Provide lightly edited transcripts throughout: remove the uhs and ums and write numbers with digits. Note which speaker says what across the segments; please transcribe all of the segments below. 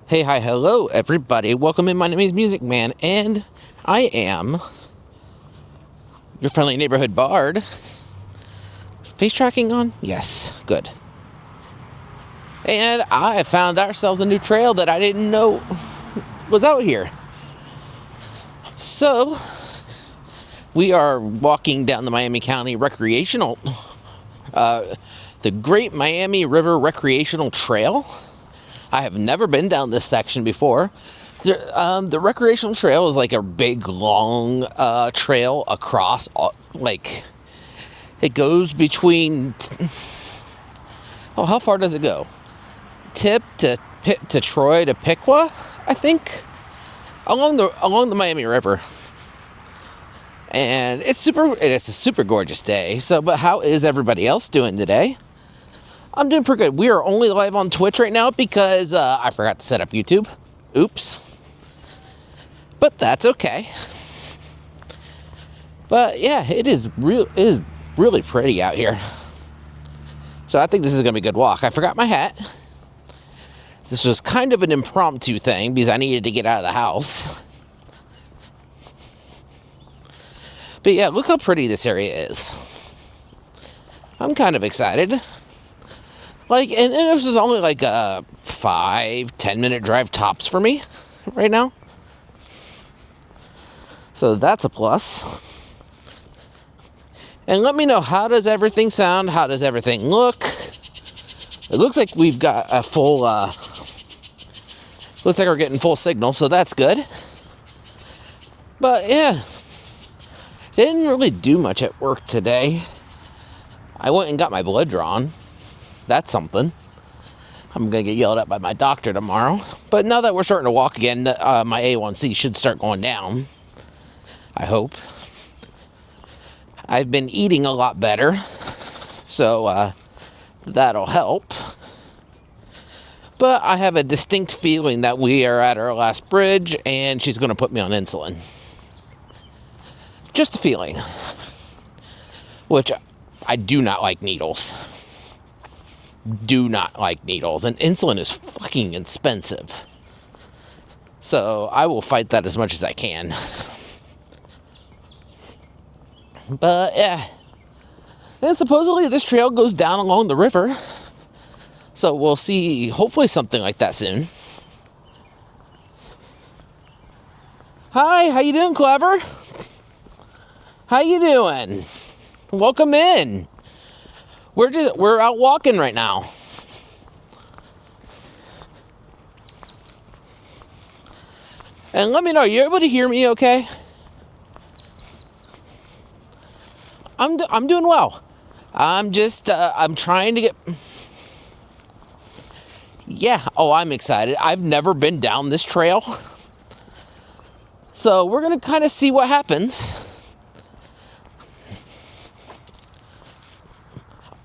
Speaker 1: Hey, hi, hello, everybody. Welcome in. My name is Music Man, and I am your friendly neighborhood bard. Face tracking on? Yes, good. And I found ourselves a new trail that I didn't know was out here. So, we are walking down the Miami County Recreational, the Great Miami River Recreational Trail. I have never been down this section before. The recreational trail is like a big, long trail across, it goes between, how far does it go? Tip to Troy to Piqua, I think, along the Miami River. And it's a super gorgeous day. So, but how is everybody else doing today? I'm doing pretty good. We are only live on Twitch right now because I forgot to set up YouTube. Oops. But that's okay. But yeah, it is really pretty out here. So I think this is going to be a good walk. I forgot my hat. This was kind of an impromptu thing because I needed to get out of the house. But yeah, look how pretty this area is. I'm kind of excited. And this is only like a 5-10 minute drive tops for me right now. So that's a plus. And let me know, how does everything sound? How does everything look? It looks like we've got a full, looks like we're getting full signal, so that's good. But yeah, didn't really do much at work today. I went and got my blood drawn. That's something. I'm going to get yelled at by my doctor tomorrow. But now that we're starting to walk again, my A1C should start going down. I hope. I've been eating a lot better. So that'll help. But I have a distinct feeling that we are at our last bridge and she's going to put me on insulin. Just a feeling. Which I do not like needles. Do not like needles, and insulin is fucking expensive. So I will fight that as much as I can. But yeah, and supposedly this trail goes down along the river, so we'll see hopefully something like that soon. Hi, how you doing, Clever? How you doing? Welcome in. We're out walking right now. And let me know, you able to hear me okay? I'm doing well. I'm just, I'm trying to get... Yeah, I'm excited. I've never been down this trail. So we're going to kind of see what happens.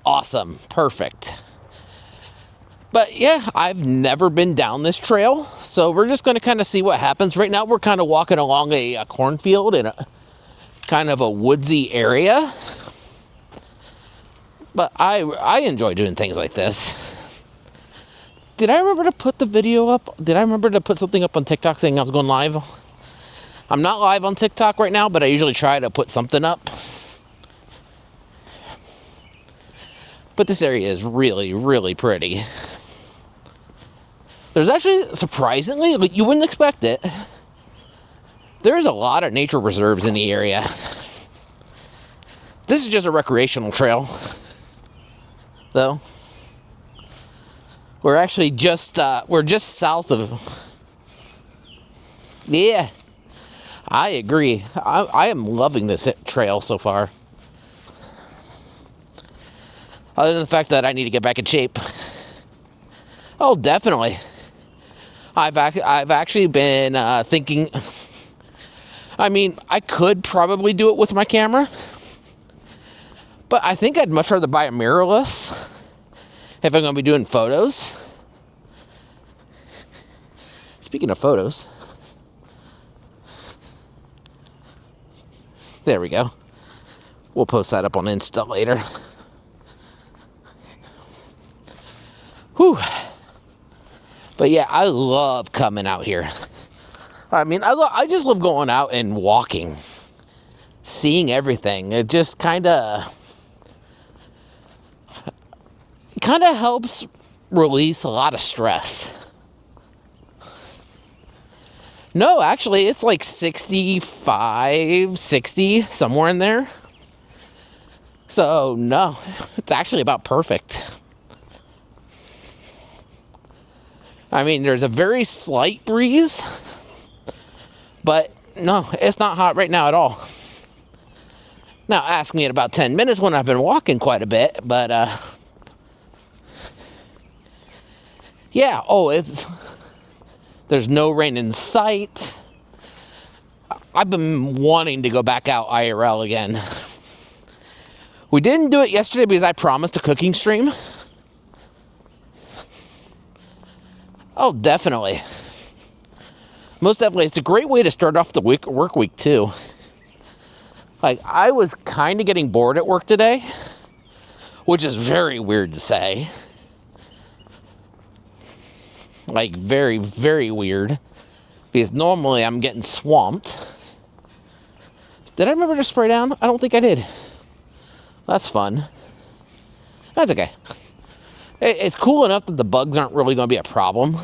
Speaker 1: Awesome. Perfect. But yeah, I've never been down this trail, so we're just going to kind of see what happens. Right now, we're kind of walking along a cornfield in a kind of a woodsy area. But I enjoy doing things like this. Did I remember to put the video up? Did I remember to put something up on TikTok saying I was going live? I'm not live on TikTok right now, but I usually try to put something up. But this area is really, really pretty. There's actually, surprisingly, you wouldn't expect it, there's a lot of nature reserves in the area. This is just a recreational trail, though. We're actually just south of... Yeah, I agree. I am loving this trail so far. Other than the fact that I need to get back in shape. Oh, definitely. I've actually been thinking... I mean, I could probably do it with my camera. But I think I'd much rather buy a mirrorless if I'm going to be doing photos. Speaking of photos. There we go. We'll post that up on Insta later. Whew. But yeah, I love coming out here. I mean, I just love going out and walking, seeing everything. It just kind of helps release a lot of stress. No, actually, it's like 65, 60, somewhere in there. So, no, it's actually about perfect. I mean, there's a very slight breeze, but no, it's not hot right now at all. Now, ask me in about 10 minutes when I've been walking quite a bit, but, yeah, there's no rain in sight. I've been wanting to go back out IRL again. We didn't do it yesterday because I promised a cooking stream. Oh, definitely. Most definitely. It's a great way to start off the work week, too. Like, I was kind of getting bored at work today, which is very weird to say. Like, very, very weird. Because normally I'm getting swamped. Did I remember to spray down? I don't think I did. That's fun. That's okay. It's cool enough that the bugs aren't really going to be a problem.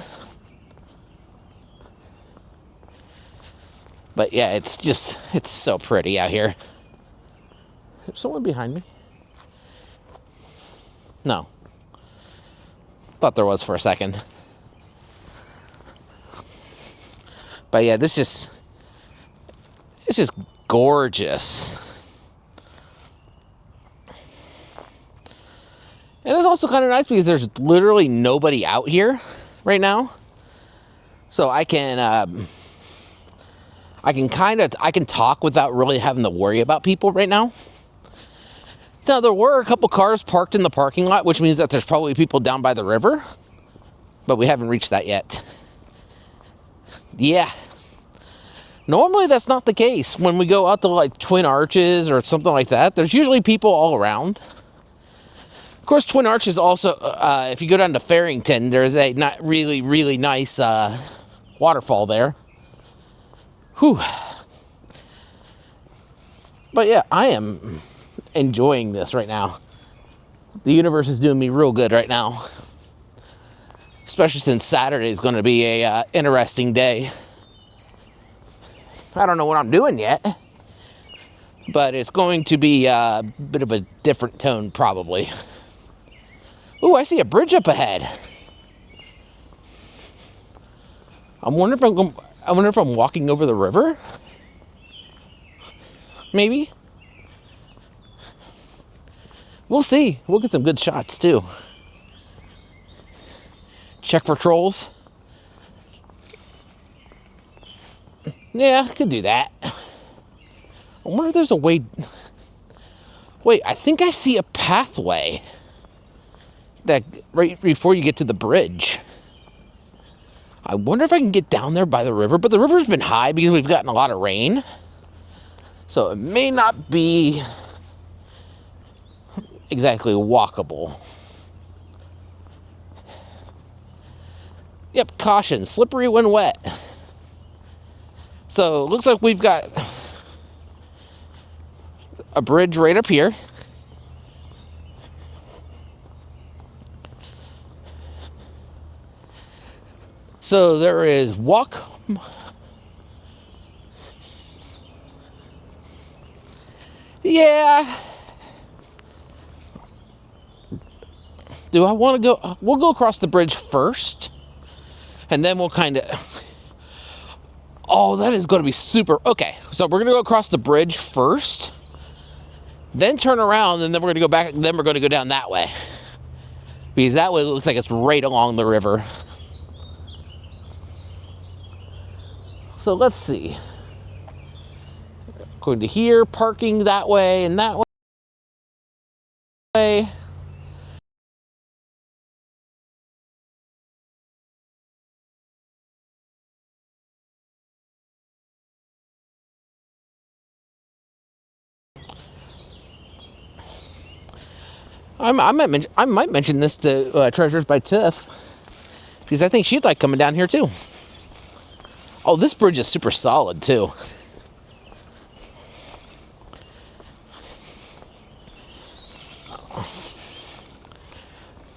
Speaker 1: But yeah, it's so pretty out here. Is someone behind me? No. Thought there was for a second. But yeah, it's just gorgeous. And it's also kind of nice because there's literally nobody out here right now. So I can talk without really having to worry about people right now. Now, there were a couple cars parked in the parking lot, which means that there's probably people down by the river. But we haven't reached that yet. Yeah. Normally that's not the case. When we go out to like Twin Arches or something like that, there's usually people all around. Of course, Twin Arches also, if you go down to Farrington, there's a not really, really nice waterfall there. Whew. But yeah, I am enjoying this right now. The universe is doing me real good right now. Especially since Saturday is going to be a interesting day. I don't know what I'm doing yet, but it's going to be a bit of a different tone probably. Ooh, I see a bridge up ahead. I wonder if I'm walking over the river. Maybe. We'll see. We'll get some good shots too. Check for trolls. Yeah, I could do that. I wonder if there's a way. Wait, I think I see a pathway that right before you get to the bridge. I wonder if I can get down there by the river, but the river's been high because we've gotten a lot of rain. So it may not be exactly walkable. Yep, caution, slippery when wet. So it looks like we've got a bridge right up here. So there is walk. Yeah. Do I want to go? We'll go across the bridge first. And then we'll kind of... Oh, that is going to be super... Okay, so we're going to go across the bridge first. Then turn around, and then we're going to go back. Then we're going to go down that way. Because that way it looks like it's right along the river. So let's see. Going to here, parking that way and that way. I might mention this to Treasures by Tiff. Because I think she'd like coming down here too. Oh, this bridge is super solid too.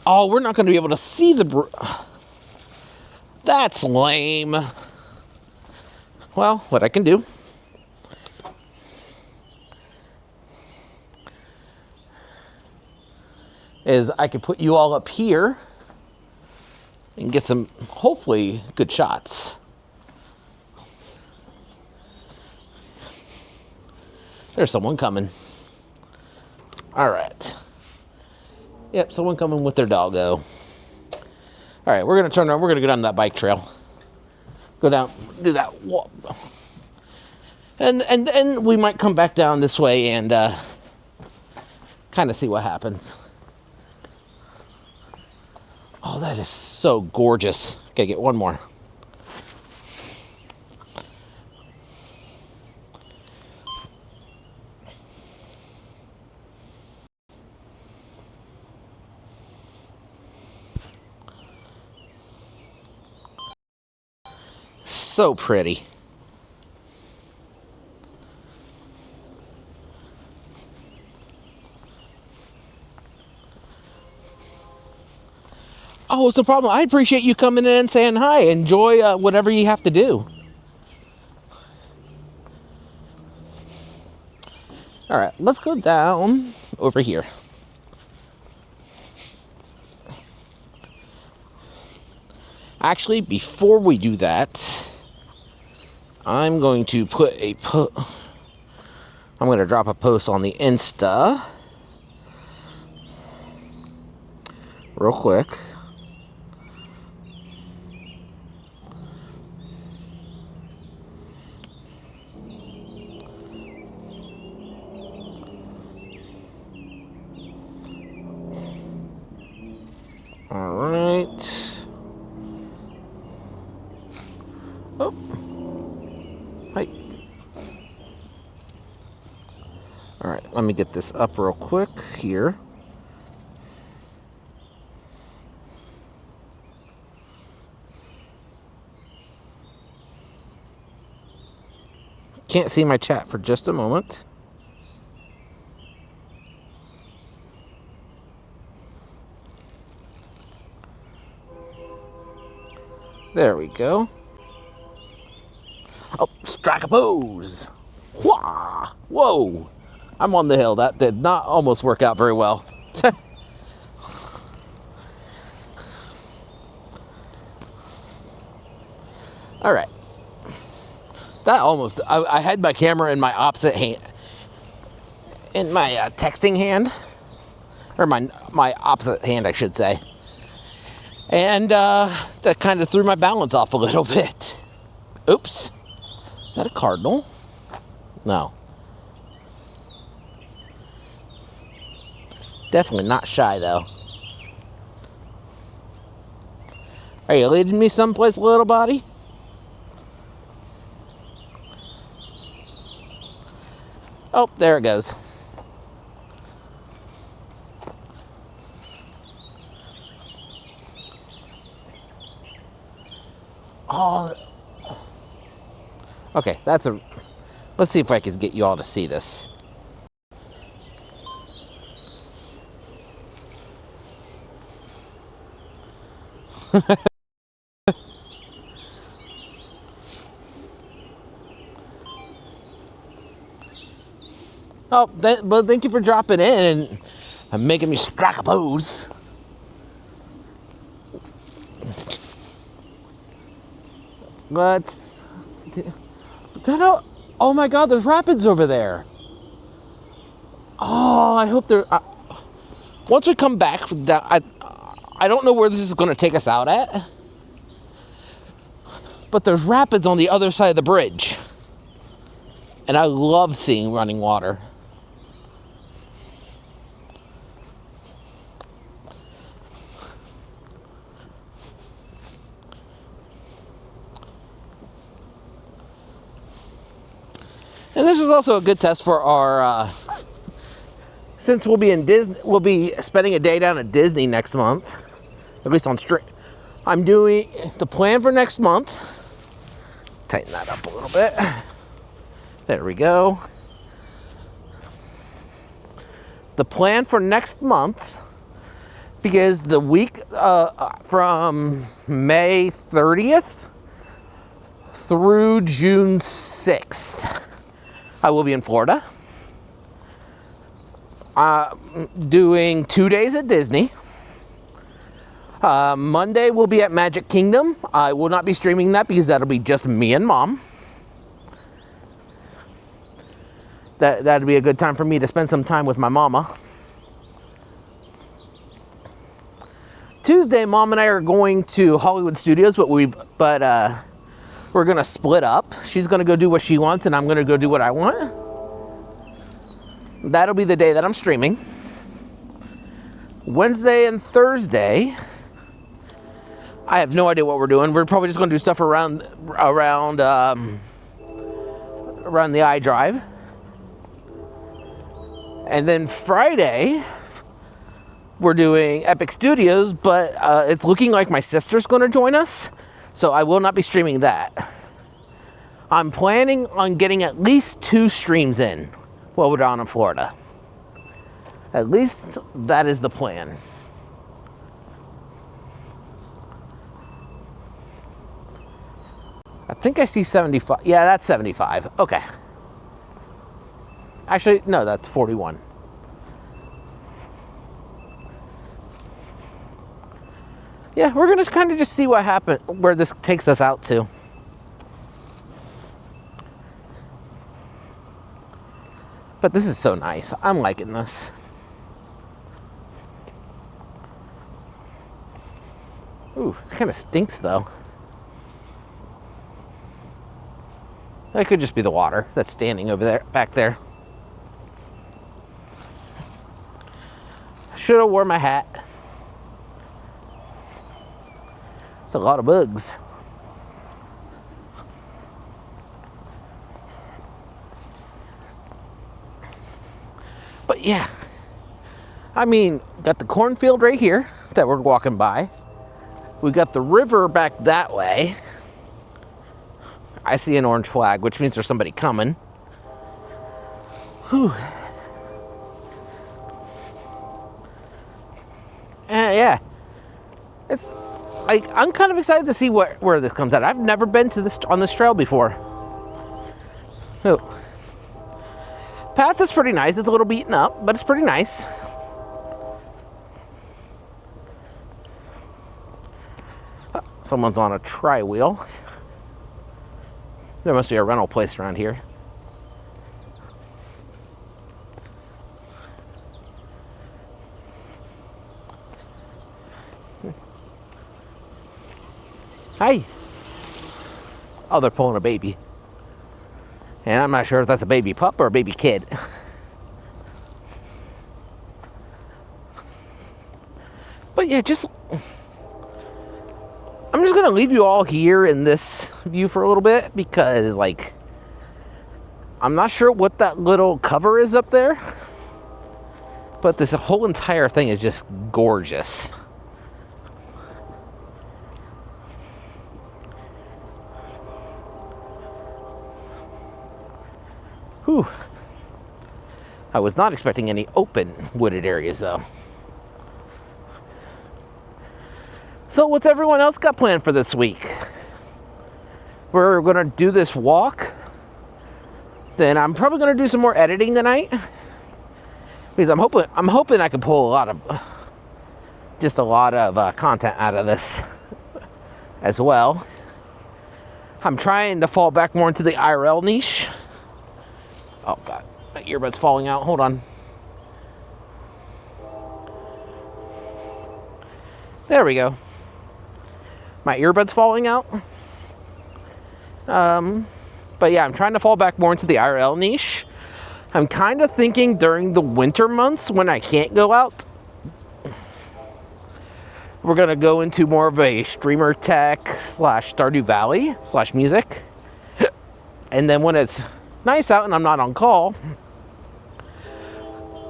Speaker 1: Oh, we're not going to be able to see the bridge. That's lame. Well, what I can do is I can put you all up here and get some, hopefully, good shots. There's someone coming. All right. Yep, someone coming with their doggo. All right, we're going to turn around. We're going to go down that bike trail. Go down, do that walk. And we might come back down this way and kind of see what happens. Oh, that is so gorgeous. Gotta get one more. So pretty. Oh, it's no problem. I appreciate you coming in and saying hi. Enjoy whatever you have to do. All right, let's go down over here. Actually, before we do that, I'm going to put I'm going to drop a post on the Insta real quick. All right. Oh. Hi. All right, let me get this up real quick here. Can't see my chat for just a moment. There we go. Oh, strike a pose. Wah! Whoa! I'm on the hill. That did not almost work out very well. All right. That almost, I had my camera in my opposite hand, in my texting hand, or my opposite hand, I should say. And that kind of threw my balance off a little bit. Oops. Is that a cardinal? No. Definitely not shy, though. Are you leading me someplace, little body? Oh, there it goes. Oh. Okay, that's a... Let's see if I can get you all to see this. Oh, but thank you for dropping in and making me strike a pose. But oh my God, there's rapids over there. Oh, I hope there. Once we come back, I don't know where this is going to take us out at, but there's rapids on the other side of the bridge, and I love seeing running water. And this is also a good test for our, since we'll be in Disney, we'll be spending a day down at Disney next month, at least on I'm doing the plan for next month. Tighten that up a little bit. There we go. The plan for next month, because the week from May 30th through June 6th, I will be in Florida. Doing 2 days at Disney. Monday we'll be at Magic Kingdom. I will not be streaming that because that'll be just me and Mom. That'd be a good time for me to spend some time with my mama. Tuesday, Mom and I are going to Hollywood Studios, but we're gonna split up. She's gonna go do what she wants, and I'm gonna go do what I want. That'll be the day that I'm streaming. Wednesday and Thursday, I have no idea what we're doing. We're probably just gonna do stuff around the iDrive. And then Friday, we're doing Epic Studios, but it's looking like my sister's going to join us, so I will not be streaming that. I'm planning on getting at least 2 streams in while we're down in Florida. At least that is the plan. I think I see 75. Yeah, that's 75. Okay. Actually, no, that's 41. Yeah, we're going to kind of just see what happens, where this takes us out to. But this is so nice. I'm liking this. Ooh, it kind of stinks, though. That could just be the water that's standing over there, back there. I should have worn my hat. It's a lot of bugs. But yeah, I mean, got the cornfield right here that we're walking by. We got the river back that way. I see an orange flag, which means there's somebody coming. Whew. Yeah, it's like I'm kind of excited to see where this comes out. I've never been to this on this trail before. So, path is pretty nice. It's a little beaten up, but it's pretty nice. Someone's on a tri-wheel. There must be a rental place around here. Hi. Oh, they're pulling a baby. And I'm not sure if that's a baby pup or a baby kid. But yeah, I'm just going to leave you all here in this view for a little bit because, like, I'm not sure what that little cover is up there. But this whole entire thing is just gorgeous. Whew. I was not expecting any open wooded areas, though. So what's everyone else got planned for this week? We're going to do this walk. Then I'm probably going to do some more editing tonight. Because I'm hoping I can pull a lot of content out of this as well. I'm trying to fall back more into the IRL niche. Oh, God. My earbud's falling out. Hold on. There we go. My earbud's falling out. But yeah, I'm trying to fall back more into the IRL niche. I'm kind of thinking during the winter months when I can't go out, we're going to go into more of a streamer tech / Stardew Valley / music. And then when it's nice out and I'm not on call,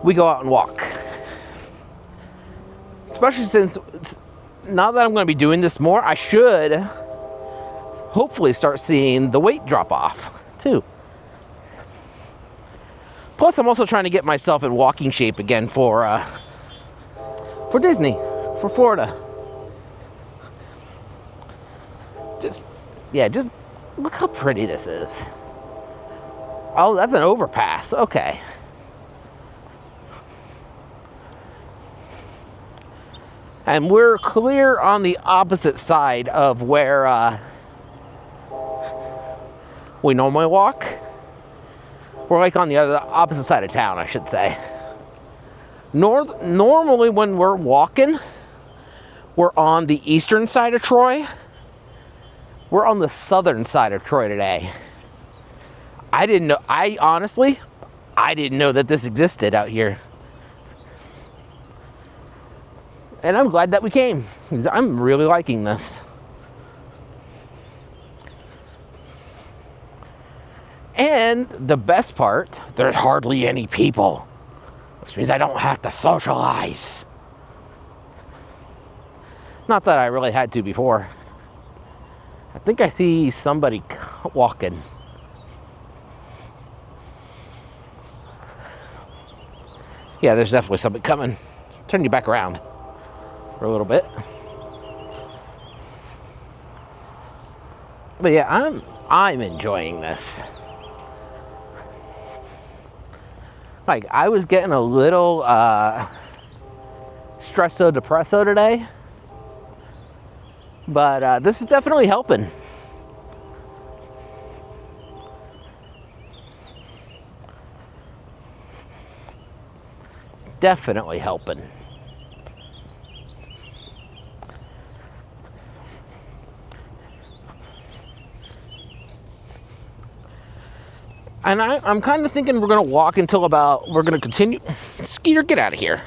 Speaker 1: we go out and walk. Especially since now that I'm going to be doing this more, I should hopefully start seeing the weight drop off too. Plus, I'm also trying to get myself in walking shape again for Disney, for Florida. Just look how pretty this is. Oh, that's an overpass. Okay. And we're clear on the opposite side of where we normally walk. We're like on the opposite side of town, I should say. Normally when we're walking, we're on the eastern side of Troy. We're on the southern side of Troy today. I didn't know that this existed out here. And I'm glad that we came, because I'm really liking this. And the best part, there's hardly any people, which means I don't have to socialize. Not that I really had to before. I think I see somebody walking. Yeah, there's definitely somebody coming. Turn you back around for a little bit. But yeah, I'm enjoying this. Like, I was getting a little stresso depresso today, but this is definitely helping. Definitely helping. And I'm kind of thinking we're going to walk until we're going to continue. Skeeter, get out of here.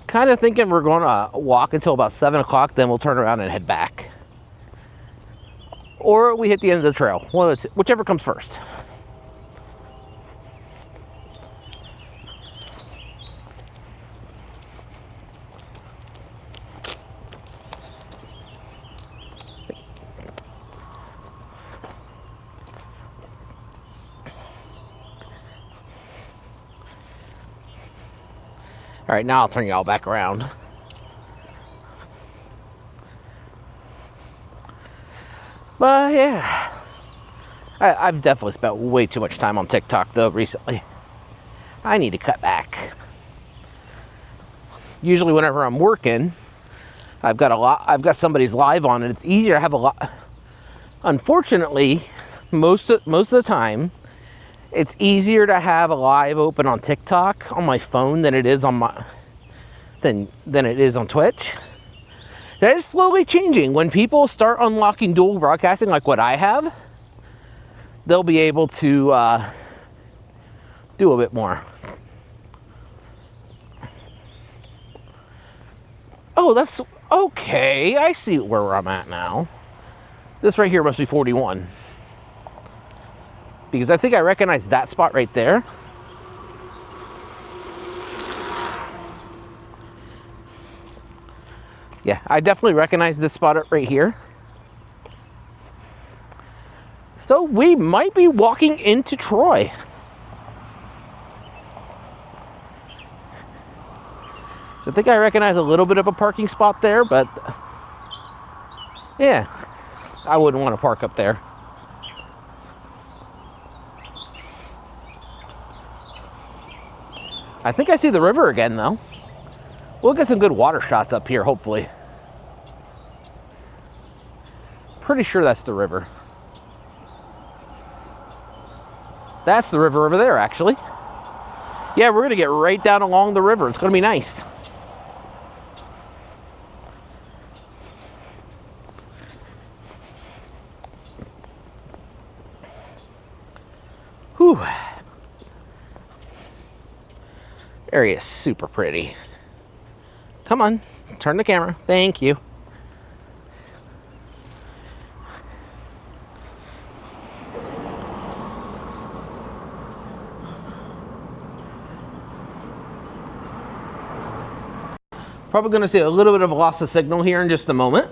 Speaker 1: Kind of thinking we're going to walk until about 7 o'clock, then we'll turn around and head back. Or we hit the end of the trail. Well, whichever comes first. All right, now I'll turn y'all back around. But yeah, I've definitely spent way too much time on TikTok though recently. I need to cut back. Usually whenever I'm working, I've got somebody's live on, and it's easier to have a lot. Unfortunately, most of the time, it's easier to have a live open on TikTok on my phone than it is on than it is on Twitch. That is slowly changing. When people start unlocking dual broadcasting like what I have, they'll be able to do a bit more. Oh, that's okay. I see where I'm at now. This right here must be 41. Because I think I recognize that spot right there. Yeah, I definitely recognize this spot right here. So we might be walking into Troy. So I think I recognize a little bit of a parking spot there, but yeah, I wouldn't want to park up there. I think I see the river again, though. We'll get some good water shots up here, hopefully. Pretty sure that's the river. That's the river over there, actually. Yeah, we're going to get right down along the river. It's going to be nice. Whew. Area is super pretty. Come on, turn the camera. Thank you. Probably going to see a little bit of a loss of signal here in just a moment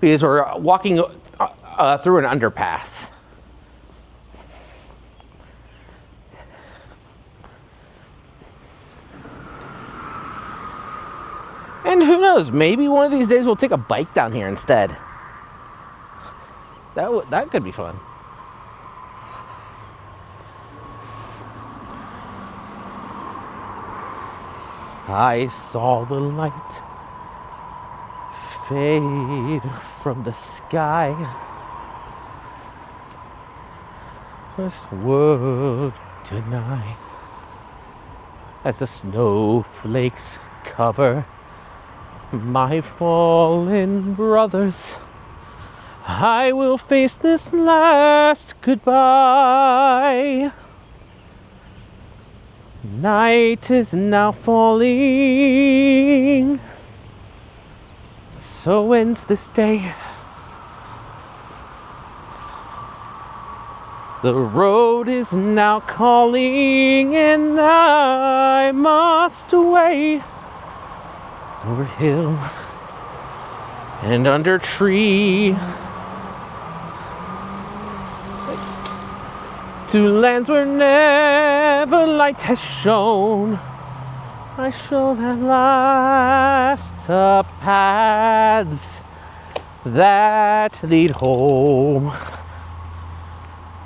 Speaker 1: because we're walking through an underpass. And who knows, maybe one of these days we'll take a bike down here instead. That could be fun. I saw the light fade from the sky. This world tonight, as the snowflakes cover my fallen brothers, I will face this last goodbye. Night is now falling, so ends this day. The road is now calling, and I must away over hill and under tree, to lands where never light has shone. I shall at last to paths that lead home,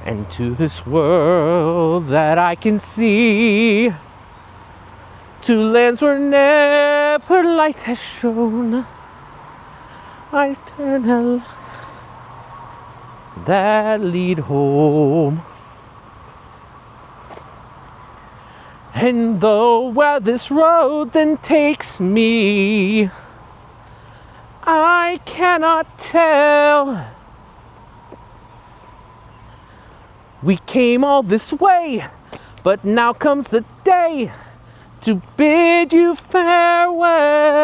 Speaker 1: and to this world that I can see, to lands where never light has shone. I turn that lead home. And though where this road then takes me, I cannot tell. We came all this way, but now comes the day to bid you farewell.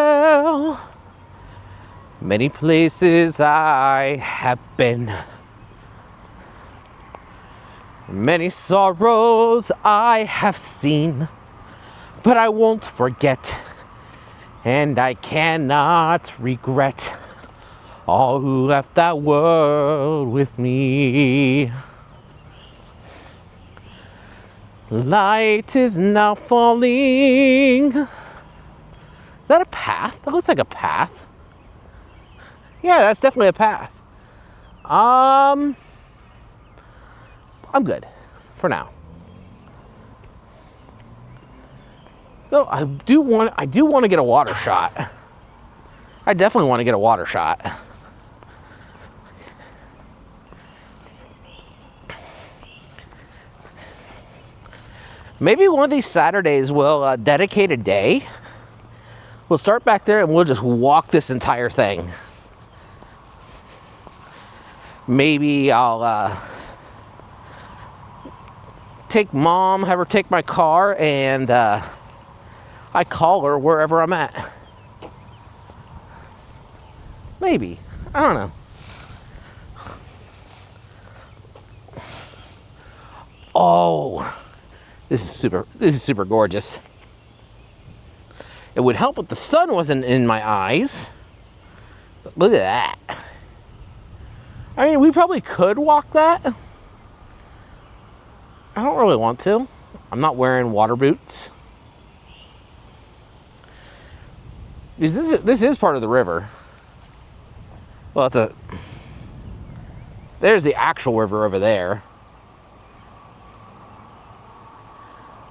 Speaker 1: Many places I have been, many sorrows I have seen, but I won't forget, and I cannot regret all who left that world with me. Light is now falling. Is that a path? That looks like a path. Yeah, that's definitely a path. I'm good for now. So I do want to get a water shot. I definitely want to get a water shot. Maybe one of these Saturdays we'll dedicate a day. We'll start back there and we'll just walk this entire thing. Maybe I'll take Mom, have her take my car, and I call her wherever I'm at. Maybe. I don't know. Oh, this is super gorgeous. It would help if the sun wasn't in my eyes. But look at that. I mean, we probably could walk that. I don't really want to. I'm not wearing water boots. Because this is part of the river. Well, there's the actual river over there.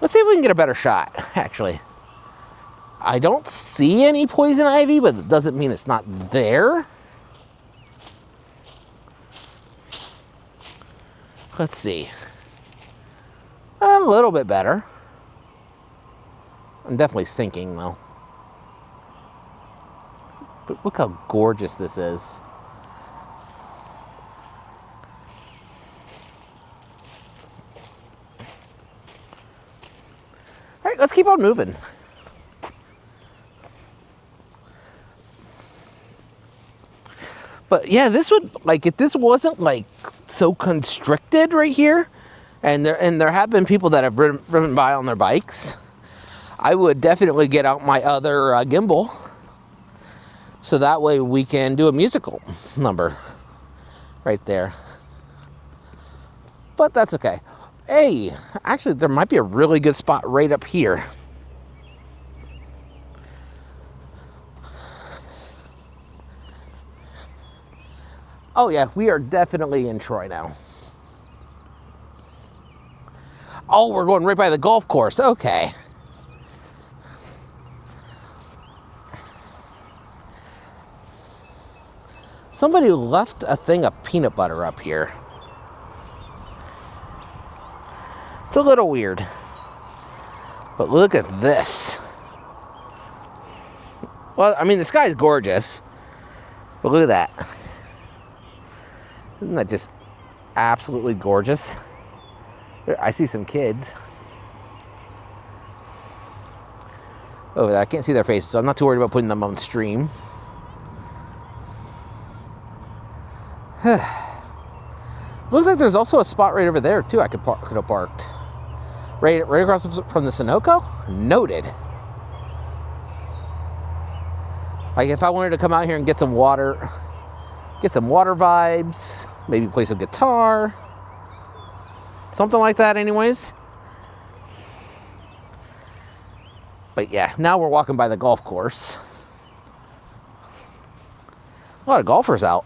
Speaker 1: Let's see if we can get a better shot, actually. I don't see any poison ivy, but it doesn't mean it's not there. Let's see. A little bit better. I'm definitely sinking, though. But look how gorgeous this is. All right, let's keep on moving. But yeah, this would, like, if this wasn't like so constricted right here, and there have been people that have driven by on their bikes, I would definitely get out my other gimbal So that way we can do a musical number right there. But that's okay. Hey, actually, there might be a really good spot right up here. Oh yeah, we are definitely in Troy now. Oh, we're going right by the golf course. Okay. Somebody left a thing of peanut butter up here. It's a little weird. But look at this. Well, I mean, the sky's gorgeous. But look at that. Isn't that just absolutely gorgeous? I see some kids over there. I can't see their faces, so I'm not too worried about putting them on stream. Looks like there's also a spot right over there, too, I could have parked. Right across from the Sunoco? Noted. Like, if I wanted to come out here and get some water vibes, maybe play some guitar, something like that anyways. But yeah, now we're walking by the golf course. A lot of golfers out.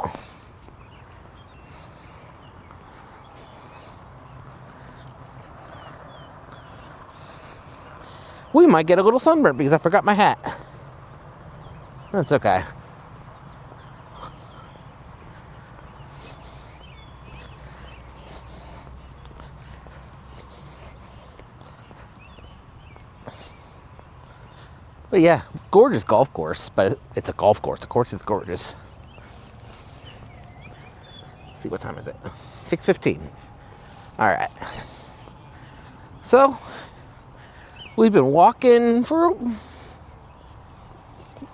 Speaker 1: We might get a little sunburn because I forgot my hat. That's okay. But yeah, gorgeous golf course, but it's a golf course. The course is gorgeous. Let's see, what time is it? 6:15. All right. So, we've been walking for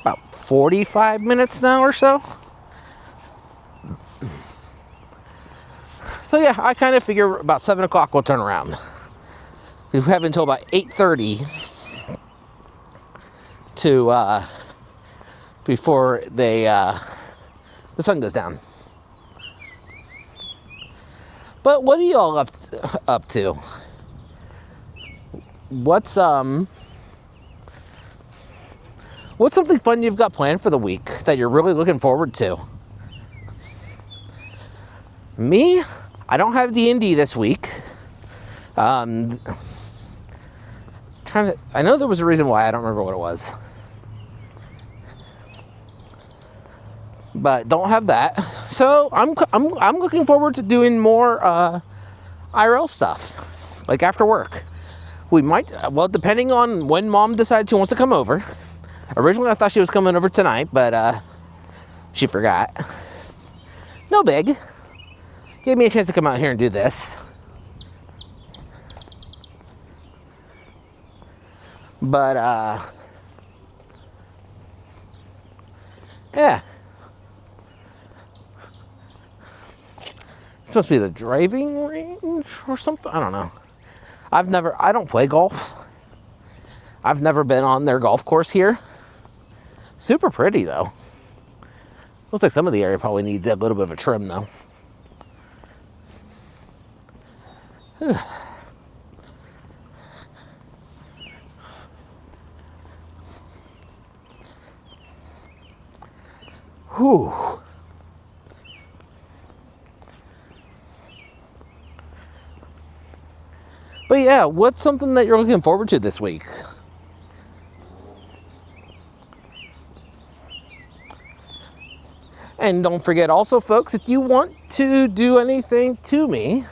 Speaker 1: about 45 minutes now or so. So yeah, I kind of figure about 7 o'clock we'll turn around. We have until about 8:30 to before the sun goes down. But what are y'all up to? What's something fun you've got planned for the week that you're really looking forward to? Me, I don't have D&D this week. I know there was a reason why. I don't remember what it was. But don't have that. So I'm looking forward to doing more IRL stuff, like after work. We might, well, depending on when Mom decides she wants to come over. Originally, I thought she was coming over tonight, but she forgot. No big. Gave me a chance to come out here and do this. But, yeah. It's supposed to be the driving range or something. I don't know. I don't play golf. I've never been on their golf course here. Super pretty, though. Looks like some of the area probably needs a little bit of a trim, though. Whew. But yeah, what's something that you're looking forward to this week? And don't forget also, folks, if you want to do anything to me,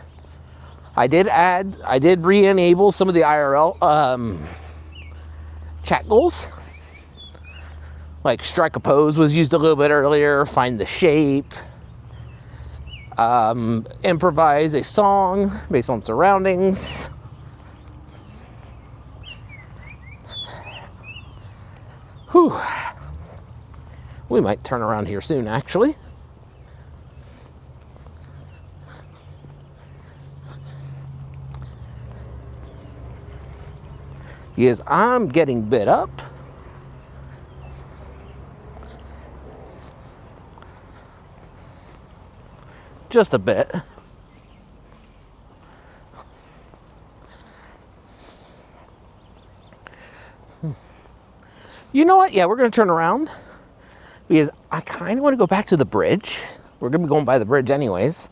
Speaker 1: I did re-enable some of the IRL chat goals. Like strike a pose was used a little bit earlier, find the shape, improvise a song based on surroundings. Whew. We might turn around here soon, actually. Yes, I'm getting bit up. just a bit. You know what? Yeah, we're going to turn around because I kind of want to go back to the bridge. We're going to be going by the bridge anyways.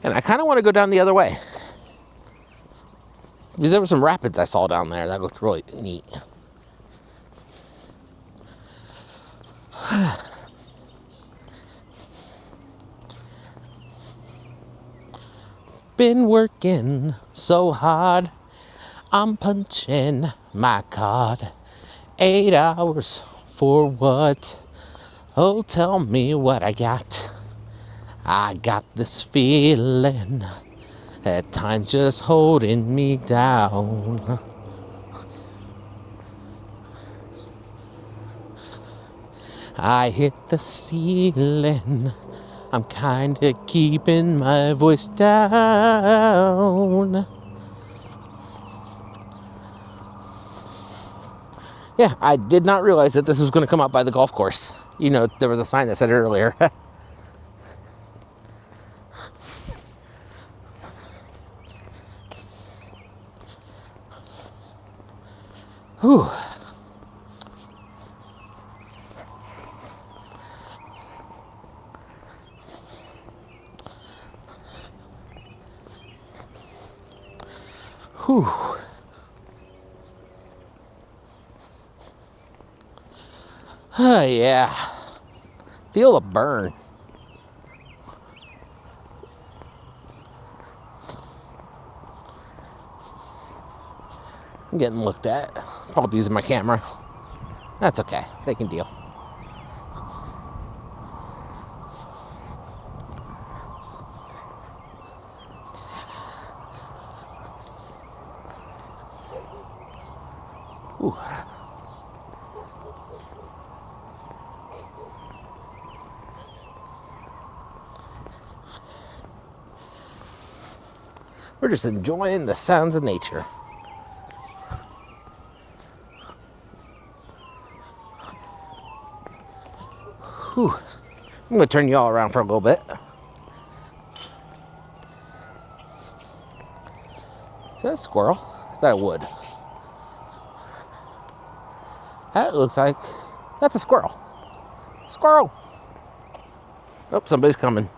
Speaker 1: And I kind of want to go down the other way. Because there were some rapids I saw down there that looked really neat. Been working so hard, I'm punching my card. 8 hours for what? Oh, tell me what I got. I got this feeling at times just holding me down. I hit the ceiling. I'm kinda keeping my voice down. Yeah, I did not realize that this was going to come up by the golf course. You know, there was a sign that said it earlier. Whew. Whew. Oh, yeah. Feel the burn. I'm getting looked at. Probably using my camera. That's okay. They can deal. Ooh. We're just enjoying the sounds of nature. Whew. I'm going to turn you all around for a little bit. Is that a squirrel? Is that a wood? That looks like... That's a squirrel. Squirrel! Oh, somebody's coming.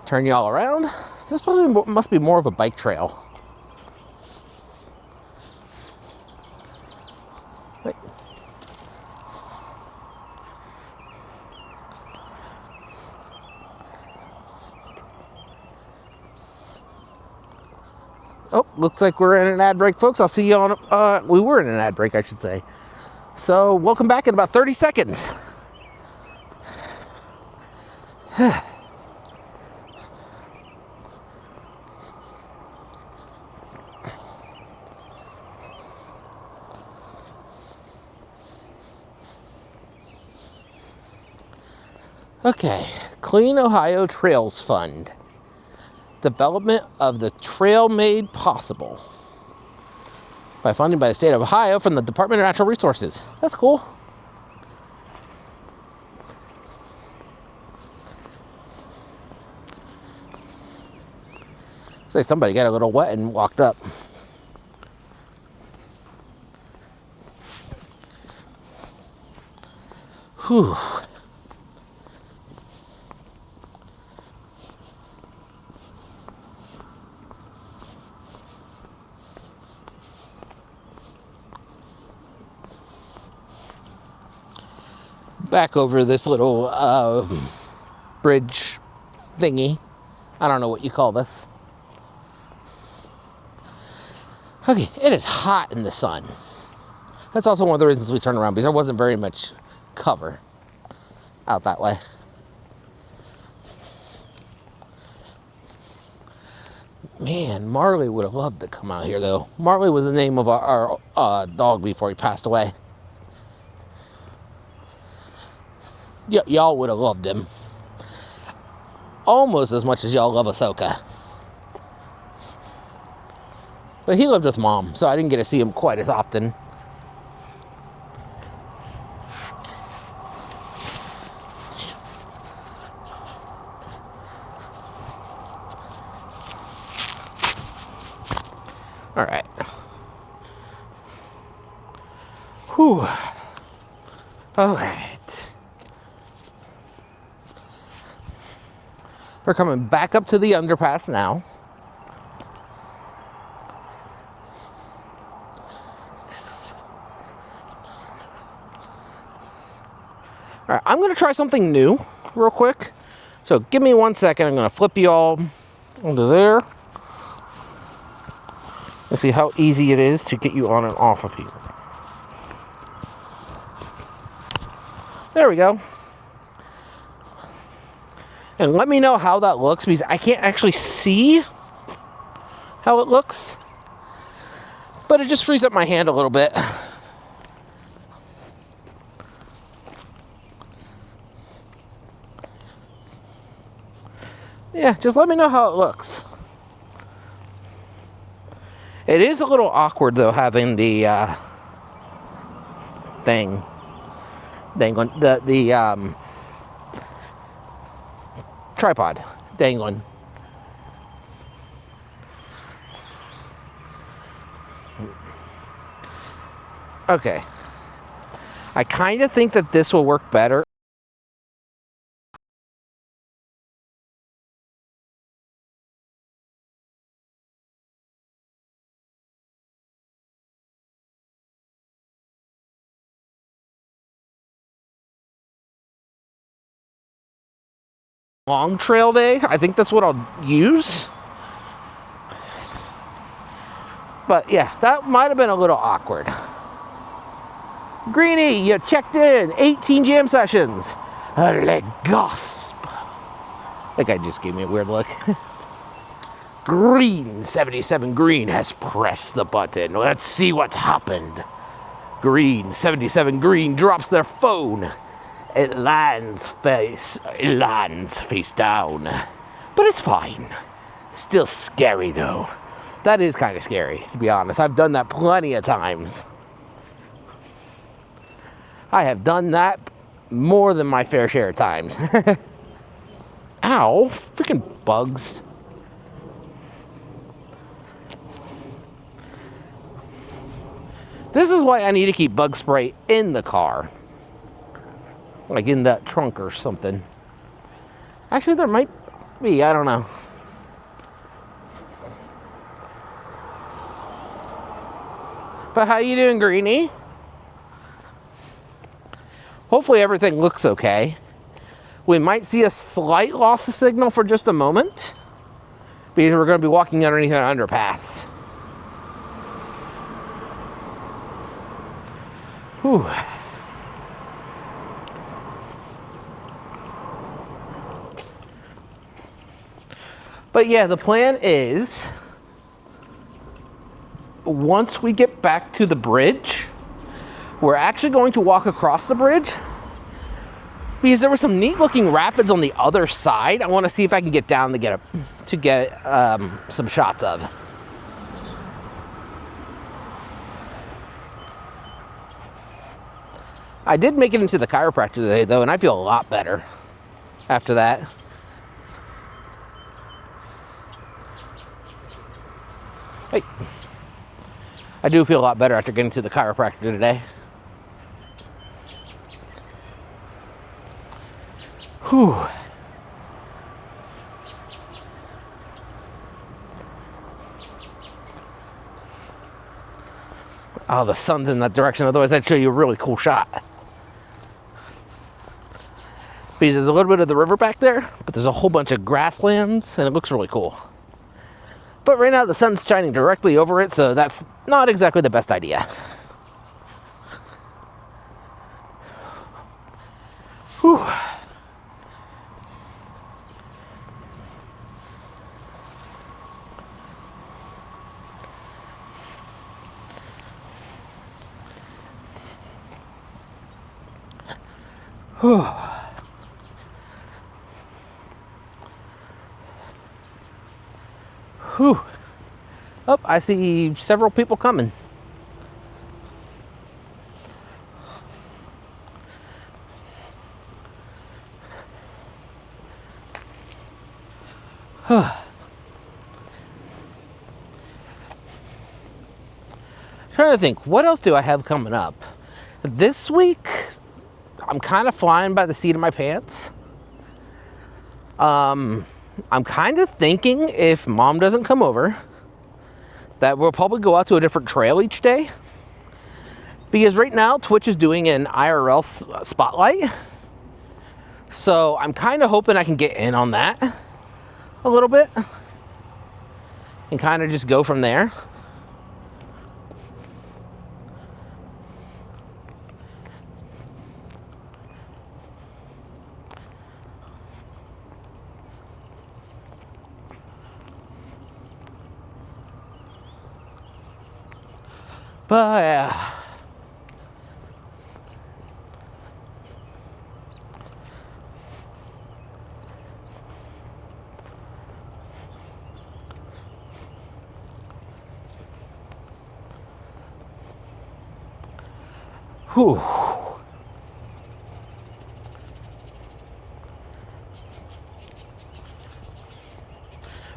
Speaker 1: Turn you all around. This probably must be more of a bike trail. Wait. Oh, looks like we're in an ad break, folks. I'll see you on... we were in an ad break, I should say. So, welcome back in about 30 seconds. Okay, Clean Ohio Trails Fund. Development of the trail made possible by funding by the state of Ohio from the Department of Natural Resources. That's cool. Looks like somebody got a little wet and walked up. Whew. Back over this little bridge thingy. I don't know what you call this. Okay, it is hot in the sun. That's also one of the reasons we turned around, because there wasn't very much cover out that way. Man, Marley would have loved to come out here, though. Marley was the name of our dog before he passed away. Y'all would have loved him. Almost as much as y'all love Ahsoka. But he lived with Mom, so I didn't get to see him quite as often. Whew. All right. We're coming back up to the underpass now. All right, I'm gonna try something new real quick. So give me 1 second. I'm gonna flip you all onto there. Let's see how easy it is to get you on and off of here. There we go. And let me know how that looks, because I can't actually see how it looks. But it just frees up my hand a little bit. Yeah, just let me know how it looks. It is a little awkward, though, having the thing dangling, the tripod dangling. Okay. I kind of think that this will work better. Long trail day, I think that's what I'll use. But yeah, that might have been a little awkward. Greenie, you checked in. 18 jam sessions. Le gasp. That guy just gave me a weird look. Green, 77 Green has pressed the button. Let's see what happened. Green, 77 Green drops their phone. It lands face down. But it's fine. Still scary though. That is kind of scary, to be honest. I've done that plenty of times. I have done that more than my fair share of times. Ow, freaking bugs. This is why I need to keep bug spray in the car. Like in that trunk or something. Actually, there might be, I don't know. But how you doing, Greenie? Hopefully everything looks okay. We might see a slight loss of signal for just a moment, because we're going to be walking underneath an underpass. Whew. But yeah, the plan is, once we get back to the bridge, we're actually going to walk across the bridge, because there were some neat looking rapids on the other side. I want to see if I can get down to get some shots of. I did make it into the chiropractor today though, and I feel a lot better after that. Hey, I do feel a lot better after getting to the chiropractor today. Whew. Oh, the sun's in that direction. Otherwise, I'd show you a really cool shot. Because there's a little bit of the river back there, but there's a whole bunch of grasslands, and it looks really cool. But right now, the sun's shining directly over it, so that's not exactly the best idea. Whew. Whew. Whew. Oh, I see several people coming. Trying to think, what else do I have coming up? This week, I'm kind of flying by the seat of my pants. I'm kind of thinking if Mom doesn't come over, that we'll probably go out to a different trail each day. Because right now, Twitch is doing an IRL spotlight. So I'm kind of hoping I can get in on that a little bit and kind of just go from there. But whew.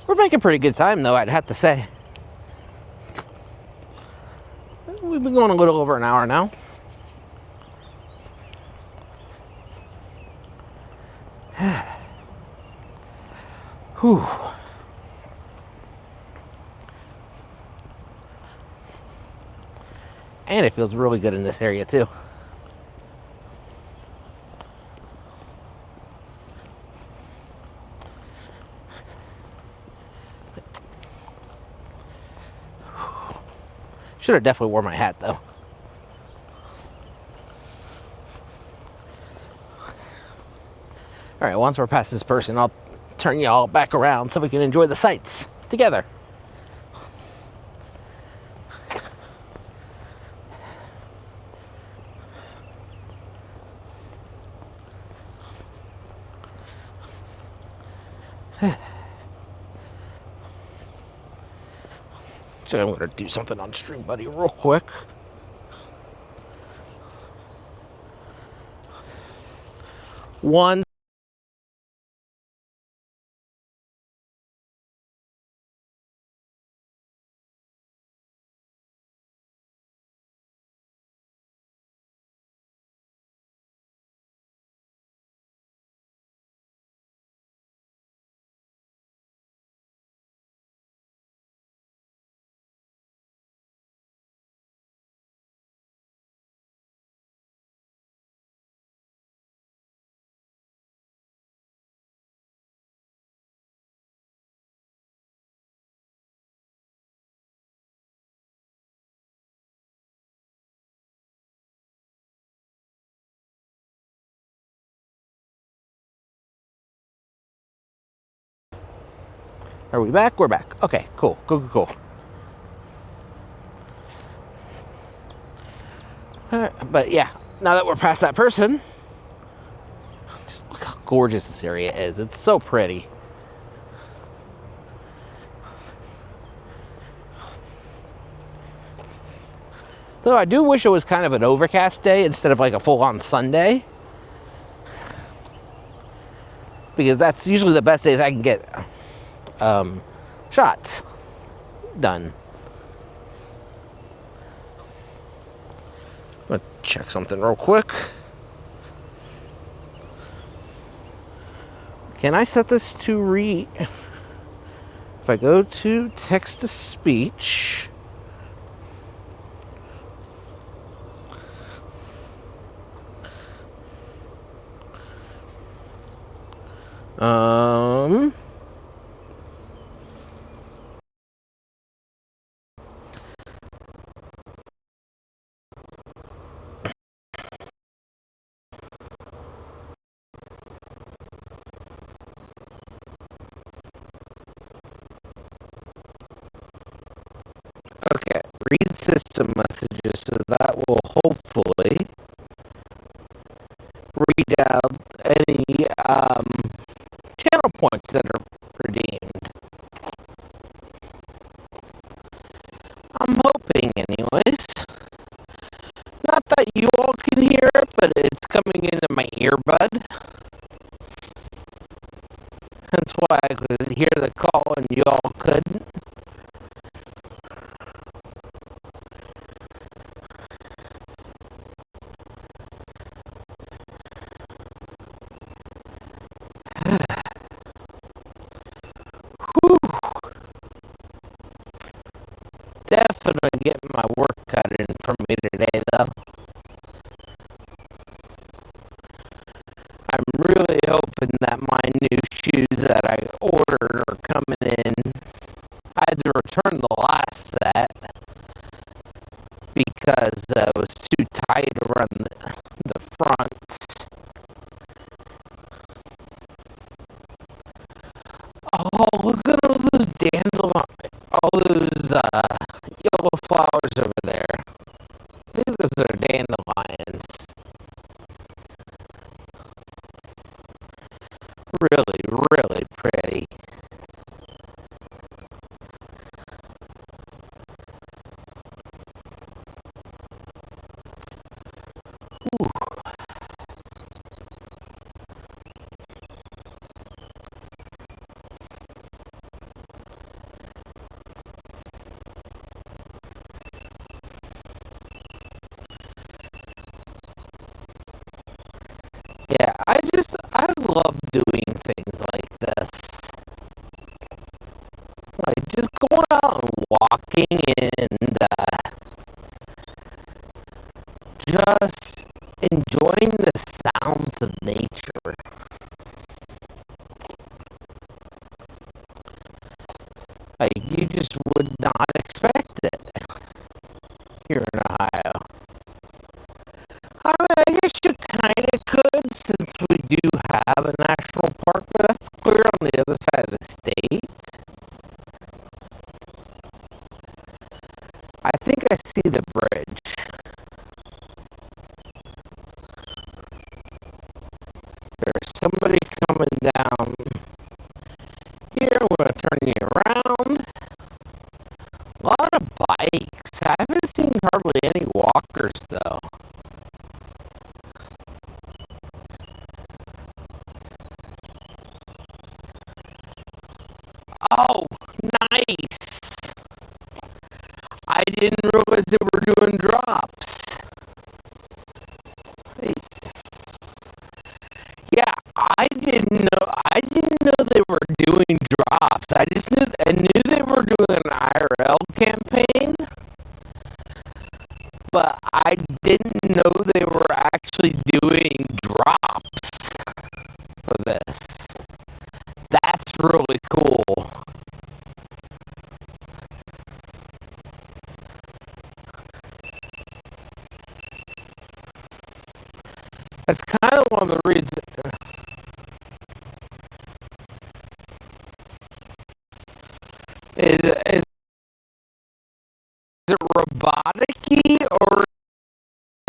Speaker 1: We're making pretty good time, though, I'd have to say. We've been going a little over an hour now. Whew. And it feels really good in this area, too. Should have definitely wore my hat, though. All right, once we're past this person, I'll turn you all back around so we can enjoy the sights together. So I'm going to do something on Stream Buddy real quick. One. Are we back? We're back. Okay, cool. Cool. All right, but yeah, now that we're past that person, just look how gorgeous this area is. It's so pretty. Though I do wish it was kind of an overcast day instead of like a full-on Sunday. Because that's usually the best days I can get shots done. I'm gonna check something real quick. Can I set this to read? If I go to text to speech, okay, read system messages, so that will hopefully read out any channel points that are redeemed. I'm hoping, anyways. Not that you all can hear it, but it's coming into my earbud. That's why I could hear the call and you all couldn't. definitely getting my work cut in for me today, though. I'm really hoping that my new shoes that I ordered are coming in. I had to return the last set because it was too tight around the front. Oh, look at all those dandelion, all those yellow flowers over there. I think those are dandelions. Really, really pretty. Ooh. Yeah, I love doing things like this. Like just going out and walking and just enjoying the sounds of nature. Like you just would not expect it here in Ohio. I mean, I guess you kind of could since we do have a national park, but that's clear on the other side of the state. I think I see the bridge. There's somebody coming down here. I'm going to turn you around. A lot of bikes. I haven't seen hardly any walkers, though. Oh, nice. I didn't realize they were doing drops. Hey, yeah, I didn't know they were doing drops. I knew they were doing an IRL campaign, but I didn't know they were actually doing drops for this. That's really cool. That's kind of one of the reasons. Is it robotic-y or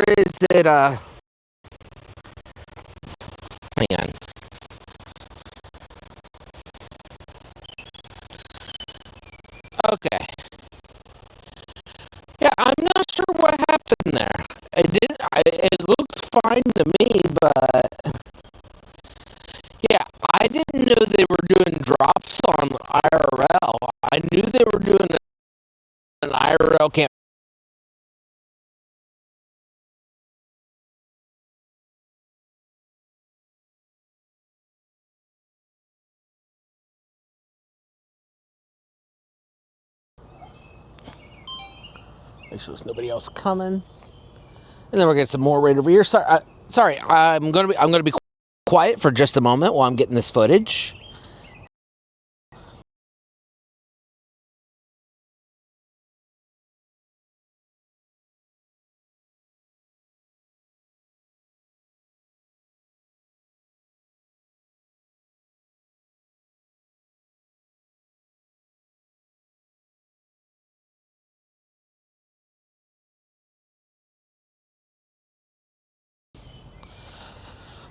Speaker 1: is it hang on. Okay. Yeah, I'm not sure what happened there. It looked fine to me, but yeah, I didn't know they were doing drops on IRL. I knew they were doing an IRL camp. Make sure there's nobody else coming, and then we'll get some more right over here. Sorry. I'm gonna be quiet for just a moment while I'm getting this footage.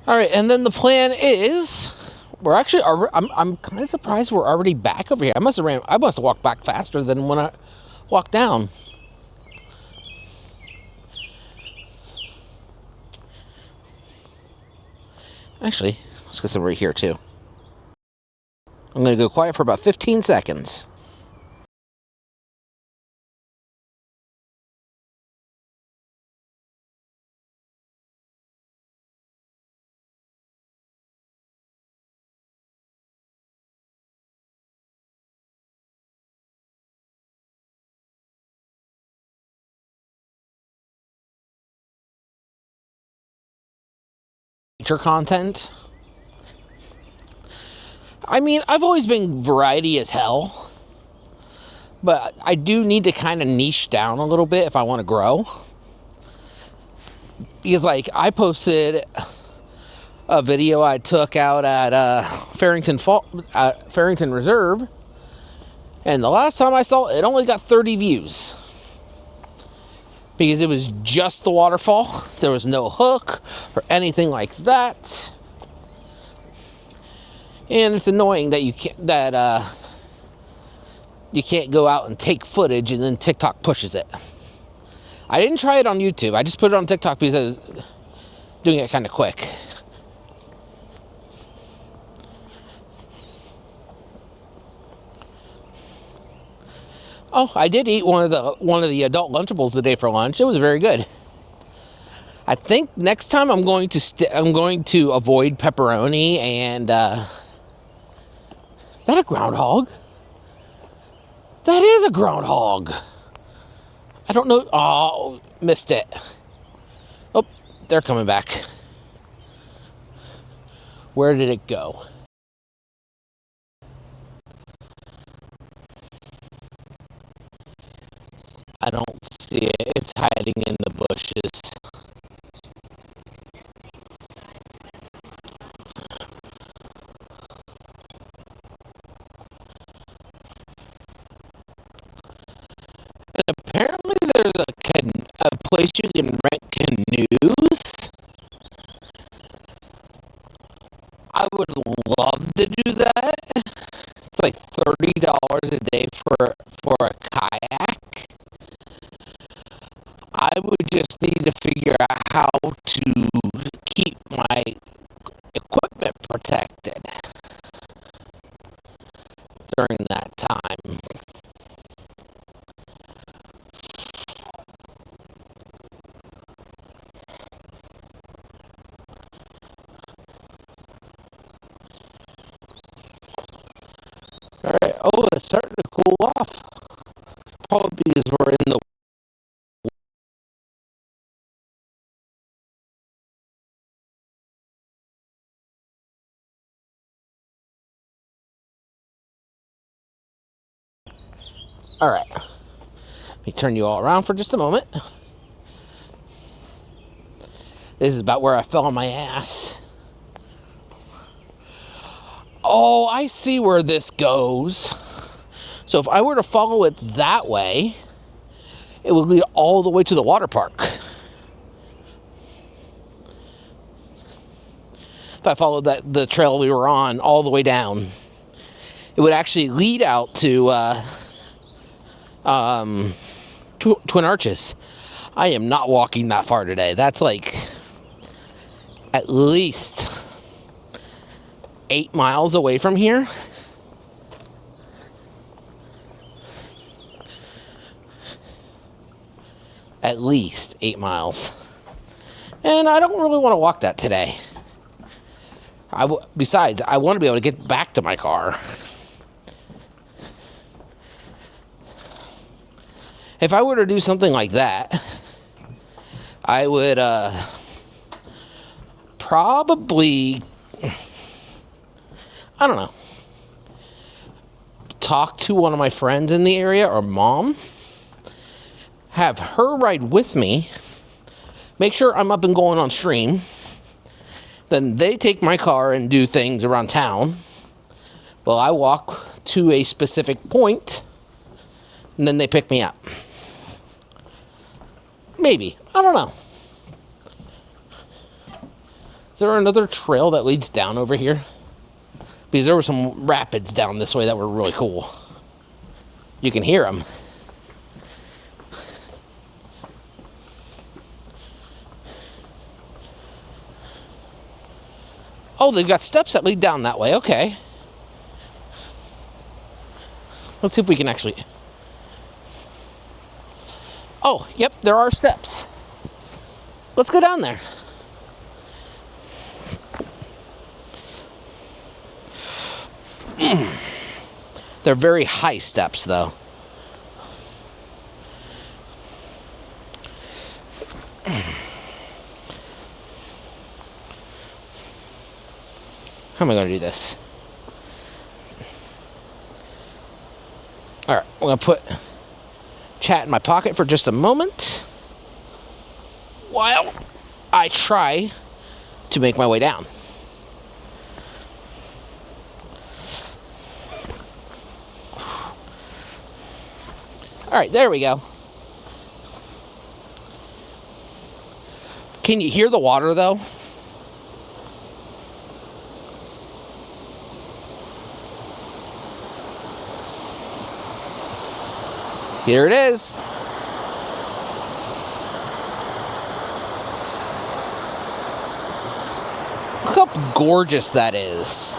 Speaker 1: All right, and then the plan is we're actually. I'm kind of surprised we're already back over here. I must have walked back faster than when I walked down. Actually, let's get some right here too. I'm gonna go quiet for about 15 seconds. nature content. I mean, I've always been variety as hell, but I do need to kind of niche down a little bit if I want to grow. Because, like, I posted a video I took out at Farrington Reserve, and the last time I saw it, it only got 30 views. Because it was just the waterfall. There was no hook or anything like that. And it's annoying that you can't go out and take footage and then TikTok pushes it. I didn't try it on YouTube. I just put it on TikTok because I was doing it kind of quick. Oh, I did eat one of the adult Lunchables today for lunch. It was very good. I think next time I'm going to avoid pepperoni and is that a groundhog? That is a groundhog. I don't know. Oh, missed it. Oh, they're coming back. Where did it go? I don't see it. It's hiding in the bushes. And apparently there's a place you can rent canoes. I would love to do that. It's like $30 a day for a kayak. I would just need to figure out how to keep my equipment protected during that time. Alright, oh, it's starting to cool off. Probably because we're in the Alright, let me turn you all around for just a moment. This is about where I fell on my ass. Oh, I see where this goes. So if I were to follow it that way, it would lead all the way to the water park. If I followed the trail we were on all the way down, it would actually lead out to Twin Arches. I am not walking that far today. That's like at least 8 miles away from here. At least 8 miles. And I don't really want to walk that today. Besides, I want to be able to get back to my car. If I were to do something like that, I would probably, I don't know, talk to one of my friends in the area or mom, have her ride with me, make sure I'm up and going on stream, then they take my car and do things around town while I walk to a specific point, and then they pick me up. Maybe. I don't know. Is there another trail that leads down over here? Because there were some rapids down this way that were really cool. You can hear them. Oh, they've got steps that lead down that way. Okay. Let's see if we can actually... Oh, yep, there are steps. Let's go down there. They're very high steps, though. How am I going to do this? Alright, I'm going to put chat in my pocket for just a moment while I try to make my way down. Alright, there we go. Can you hear the water though? Here it is. Look how gorgeous that is.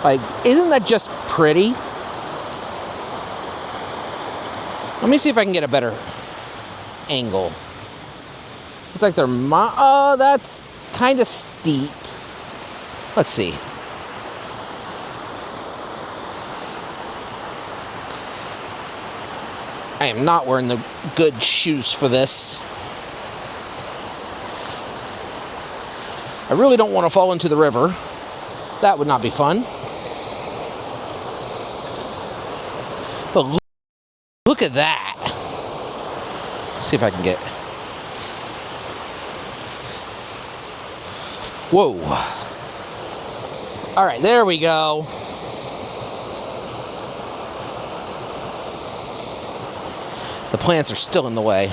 Speaker 1: Like, isn't that just pretty? Let me see if I can get a better angle. It's like they're oh, that's kind of steep. Let's see. I am not wearing the good shoes for this. I really don't want to fall into the river. That would not be fun. But look at that. Let's see if I can get... Whoa. All right, there we go. The plants are still in the way.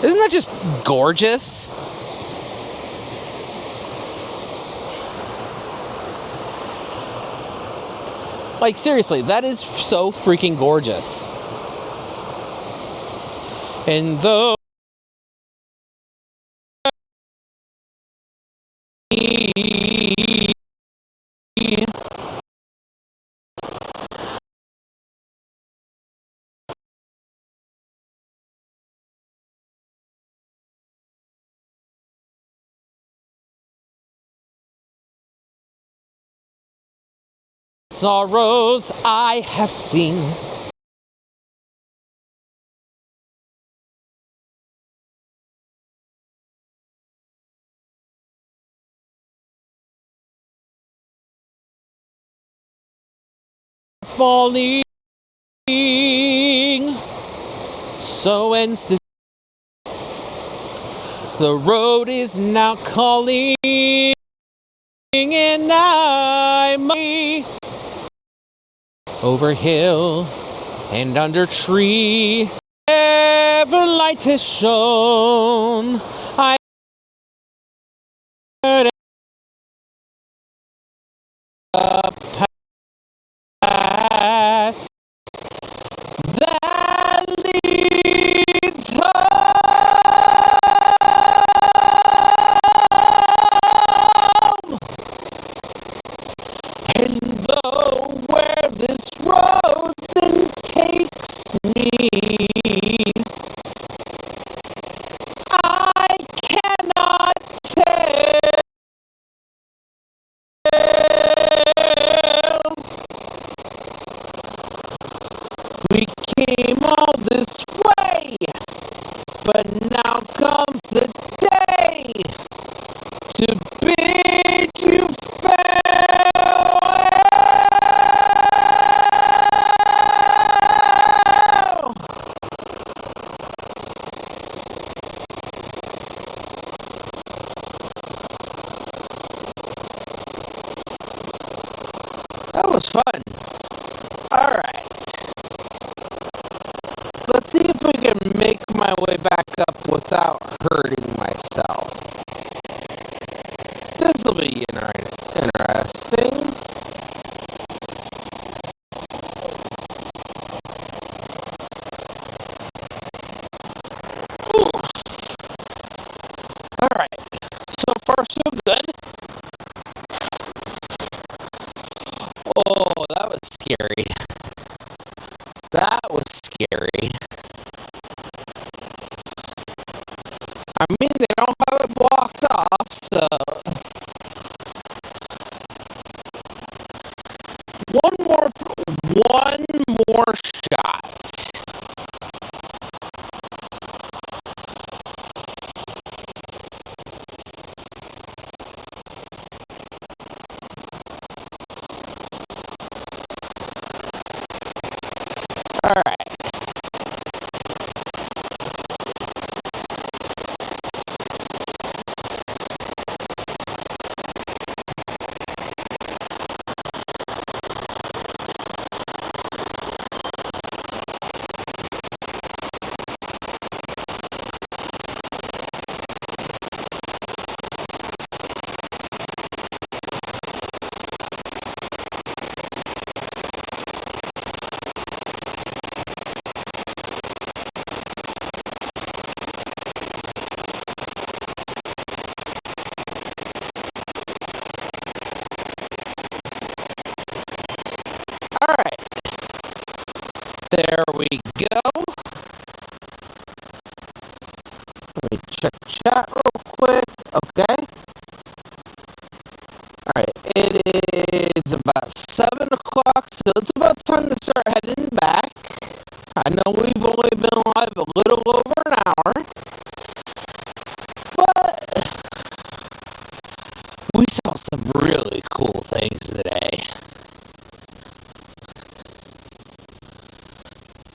Speaker 1: Isn't that just gorgeous? Like, seriously, that is so freaking gorgeous. And though sorrows I have seen, falling, so ends this. The road is now calling, and I must over hill and under tree, ever light has shone. I heard a past that leads home. And though where this road then takes me, I cannot tell. We came all this way, but now comes the day to bid you farewell. That was fun. All right. Let's see if we can make my way back up without hurting myself. This will be interesting. Ooh. All right. So far, so good. Oh, that was scary. That was scary. I mean, they don't have it blocked off, so... one more shot. All right. All right. There we go. Let me check chat real quick. Okay. All right. It is about 7 o'clock, so it's about time to start heading back. I know we've only been live a little over an hour, but we saw some really cool things today.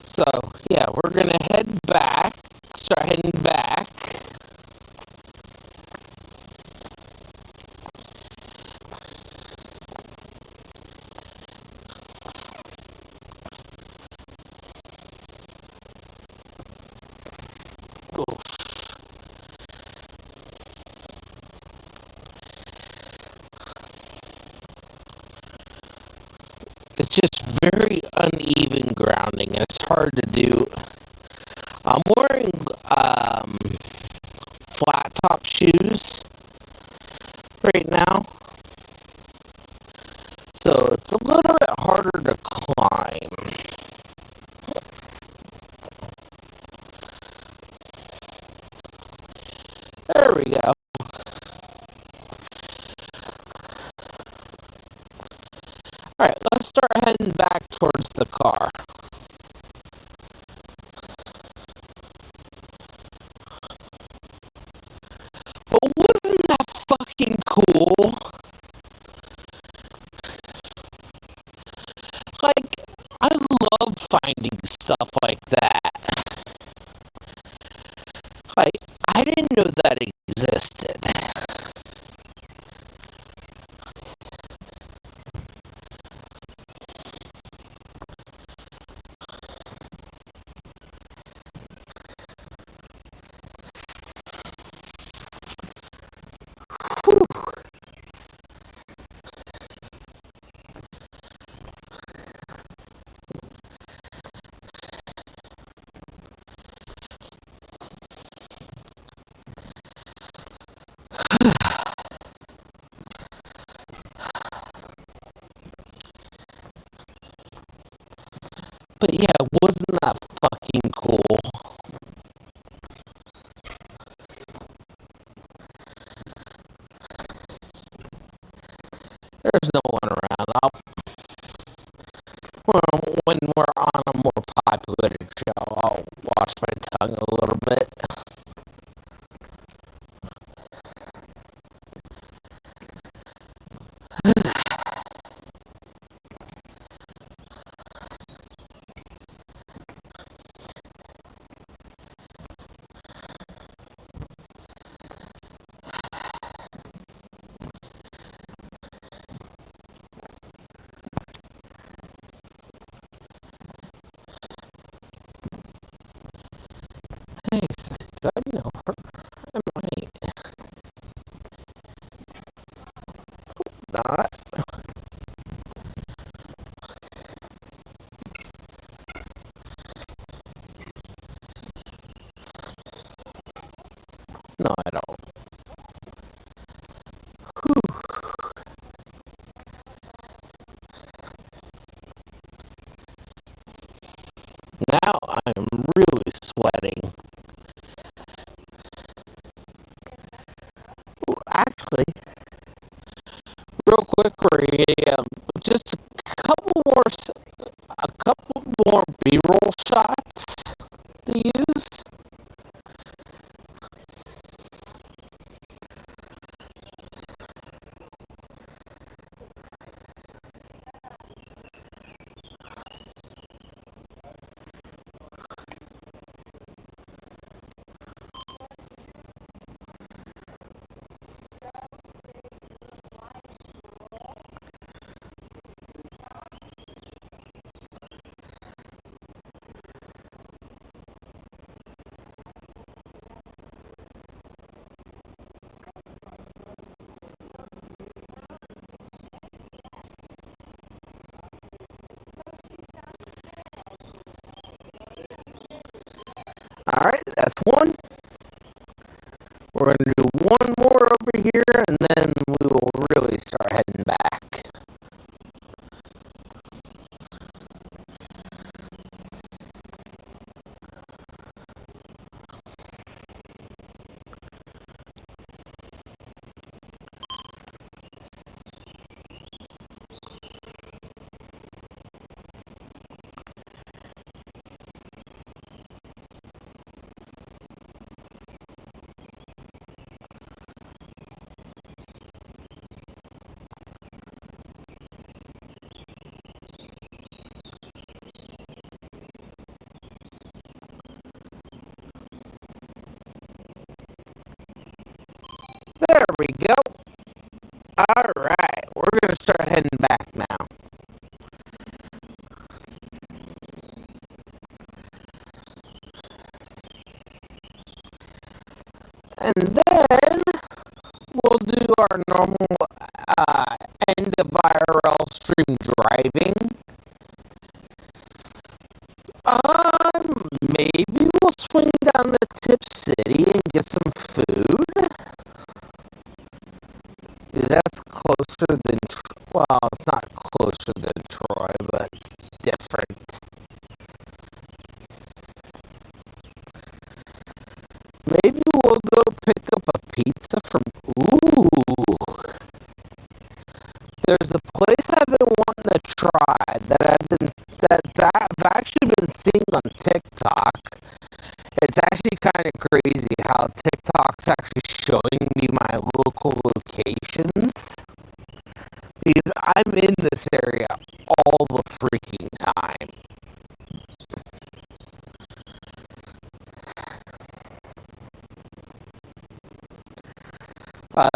Speaker 1: So, yeah, we're going to start heading back. It's just very uneven grounding, and it's hard to do. I'm wearing flat top shoes right now, so it's a little bit harder to climb. There we go. Alright, let's start heading back towards the car. But wasn't that fucking cool? Like, I love finding stuff like that. Like, I didn't know that existed. Whew. But yeah, wasn't that fucking cool? There's no one around. When we're on a more popular show, I'll watch my tongue a little bit. Hey, do I know her? I might not. No, I don't. Whew. Now I'm really sweating. Ooh, actually, real quick, just a Alright, that's one. We're going to do one more over here, and then we will really start heading back. There we go. Alright, we're going to start heading back now. And then we'll do our normal end of IRL stream driving. Maybe we'll swing down to Tip City and get some food. That's closer than, well, it's not closer than Troy, but it's different. Maybe we'll go pick up a pizza from, there's a place I've been wanting to try that I've actually been seeing on TikTok. It's actually kind of crazy how TikTok's actually showing me my local locations. Because I'm in this area all the freaking time.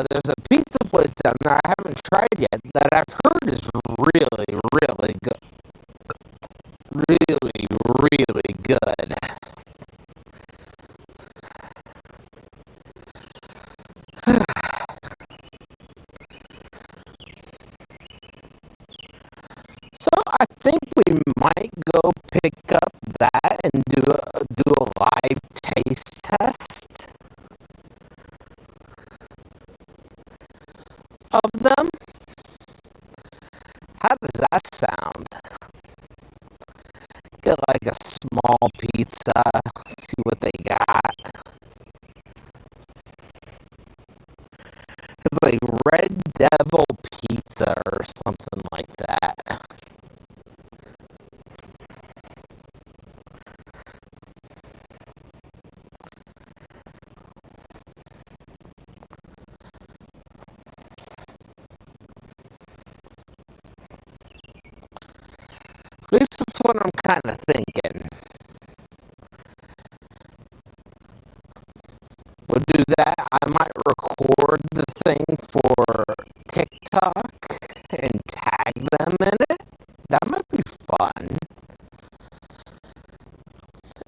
Speaker 1: There's a pizza place down there I haven't tried yet that I've heard is really, really good. Really, really good. So I think we might go pick up that and do a live taste test of them. How does that sound? Get like a small pizza, see what they got. It's like Red Devil Pizza or something like that. At least that's what I'm kind of thinking. We'll do that. I might record the thing for TikTok and tag them in it. That might be fun.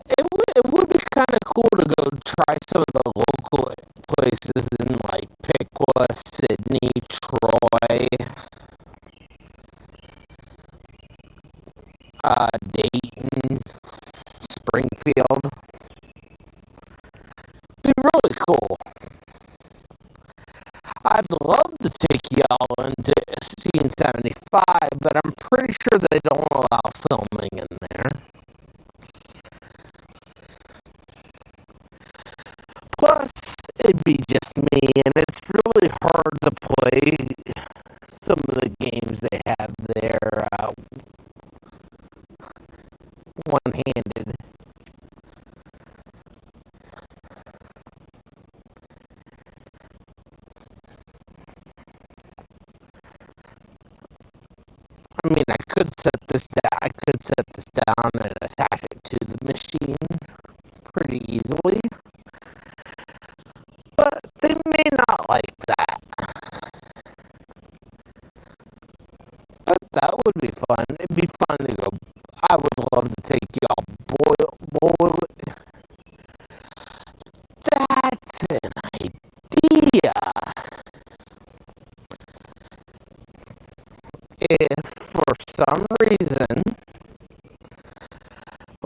Speaker 1: It would be kind of cool to go try some of the local places in like Piqua, Sydney, Troy, Dayton, Springfield. Be really cool. I'd love to take y'all into Scene 75, but I'm pretty sure they don't allow filming in there. Plus, it'd be just me, and it's really hard to play some of the games they have there one-handed. I mean, I could set this down and attach it to the machine pretty easily. But they may not like that. But that would be fun. It'd be fun to go. I would love to take y'all boil. That's an idea. If for some reason,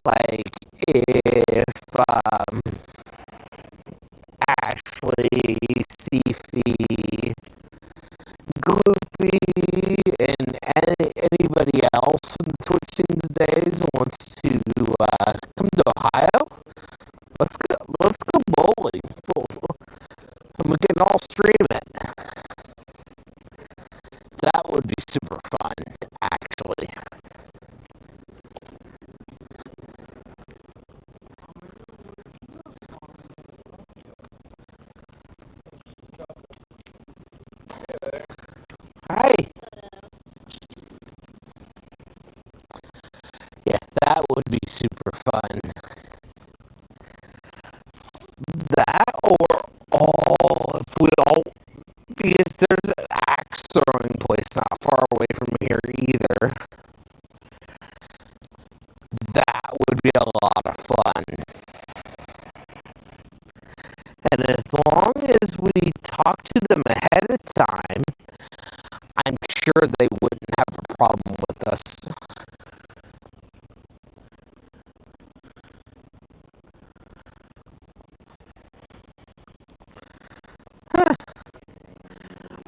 Speaker 1: like if Leafy, Gloopy, and anybody else in the Twitch these days wants to come to Ohio, let's go bowling. And we can all stream it. That would be super fun, actually. Hi. Yeah, that would be super fun. That if we all, because there's an axe throwing place not far away from here either. That would be a lot of fun. And as long as we talk to them ahead of time, I'm sure they wouldn't have a problem with us. Huh.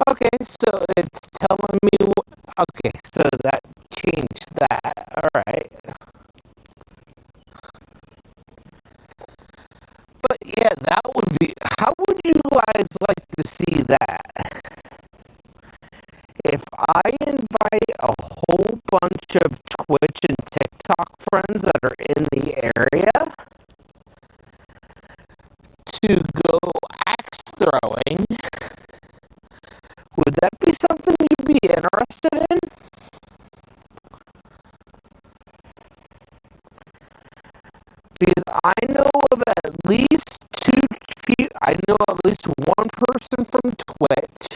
Speaker 1: Okay, so it's telling me. Okay, so that changed that. Alright. But yeah, that would be. How would you guys like to see that? If I invite a whole bunch of Twitch and TikTok friends that are in the area to go axe throwing, would that be something you'd be interested in? Because I know of at least I know at least one person from Twitch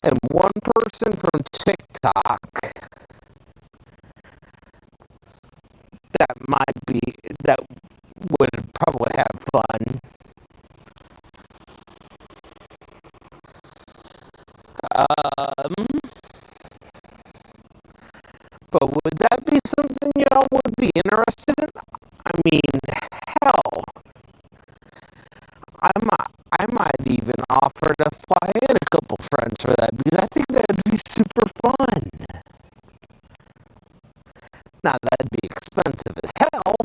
Speaker 1: and one person from TikTok that would probably have fun. Um, but would that be something y'all would be interested in? I mean, hell, I might even offer to fly in a couple friends for that because I think that'd be super fun. Now that'd be expensive as hell,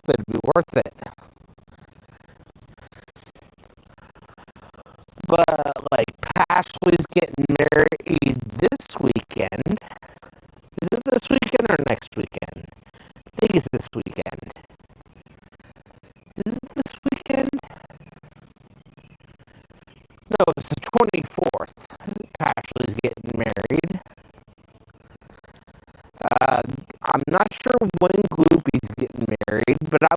Speaker 1: but it'd be worth it. But like Pashley's getting married this weekend. Is it this weekend or next weekend? I think it's this weekend. Is it this weekend? No, it's the 24th. Pashley's getting married. I'm not sure when Gloopy's getting married, but I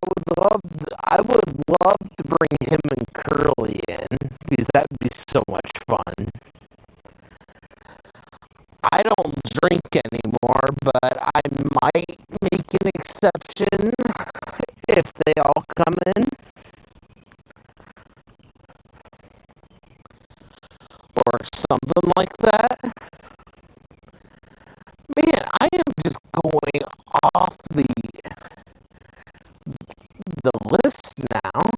Speaker 1: would love to bring him and Curly in because that'd be so much fun. I don't drink anymore, but I might make an exception if they all come in. Or something like that. Man, I am just going off the list now.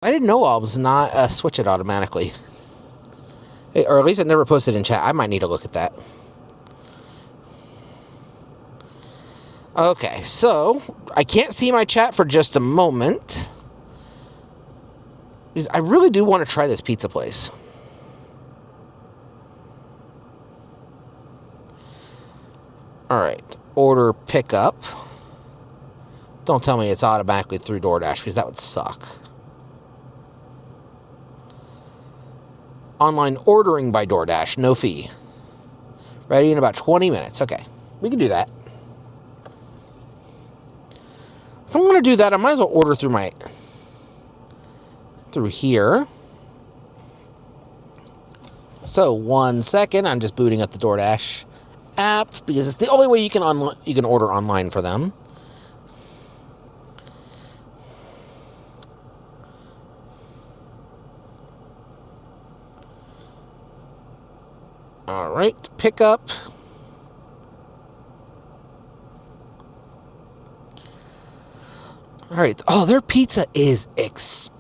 Speaker 1: I didn't know I was not switch it automatically. Hey, or at least it never posted in chat. I might need to look at that. Okay, so I can't see my chat for just a moment, because I really do want to try this pizza place. All right, order pickup. Don't tell me it's automatically through DoorDash, because that would suck. Online ordering by DoorDash, no fee. Ready in about 20 minutes. Okay, we can do that. If I'm going to do that, I might as well order through here. So 1 second, I'm just booting up the DoorDash app because it's the only way you can order online for them. All right, pickup. All right. Oh, their pizza is expensive.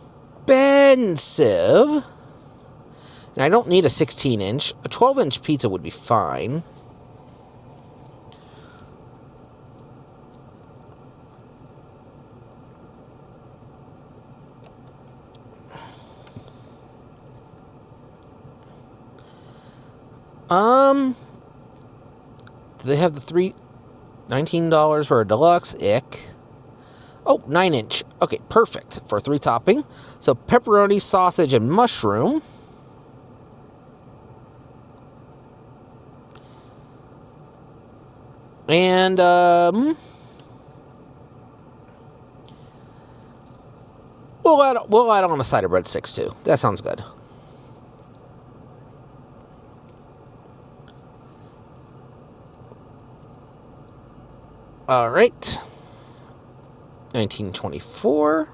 Speaker 1: And I don't need a 16-inch. A 12-inch pizza would be fine. Do they have the $19 for a deluxe? Ick. Oh, 9-inch. Okay, perfect for 3 topping. So pepperoni, sausage, and mushroom. And, we'll add on a side of breadsticks, too. That sounds good. All right. 1924.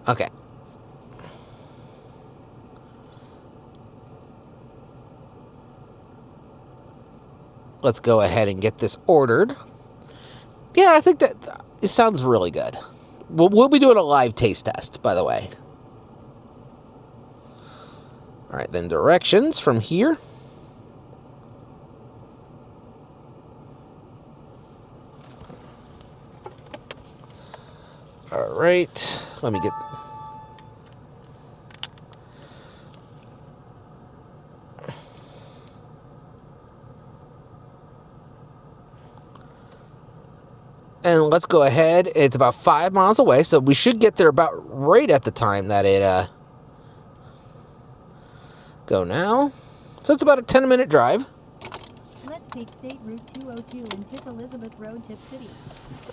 Speaker 1: Okay. Let's go ahead and get this ordered. Yeah, I think that it sounds really good. We'll be doing a live taste test, by the way. All right, then directions from here. All right, let me get... And let's go ahead. It's about 5 miles away, so we should get there about right at the time that it... Go now. So it's about a 10-minute drive.
Speaker 2: Let's take State Route 202 and Tip Elizabeth Road, Tip City.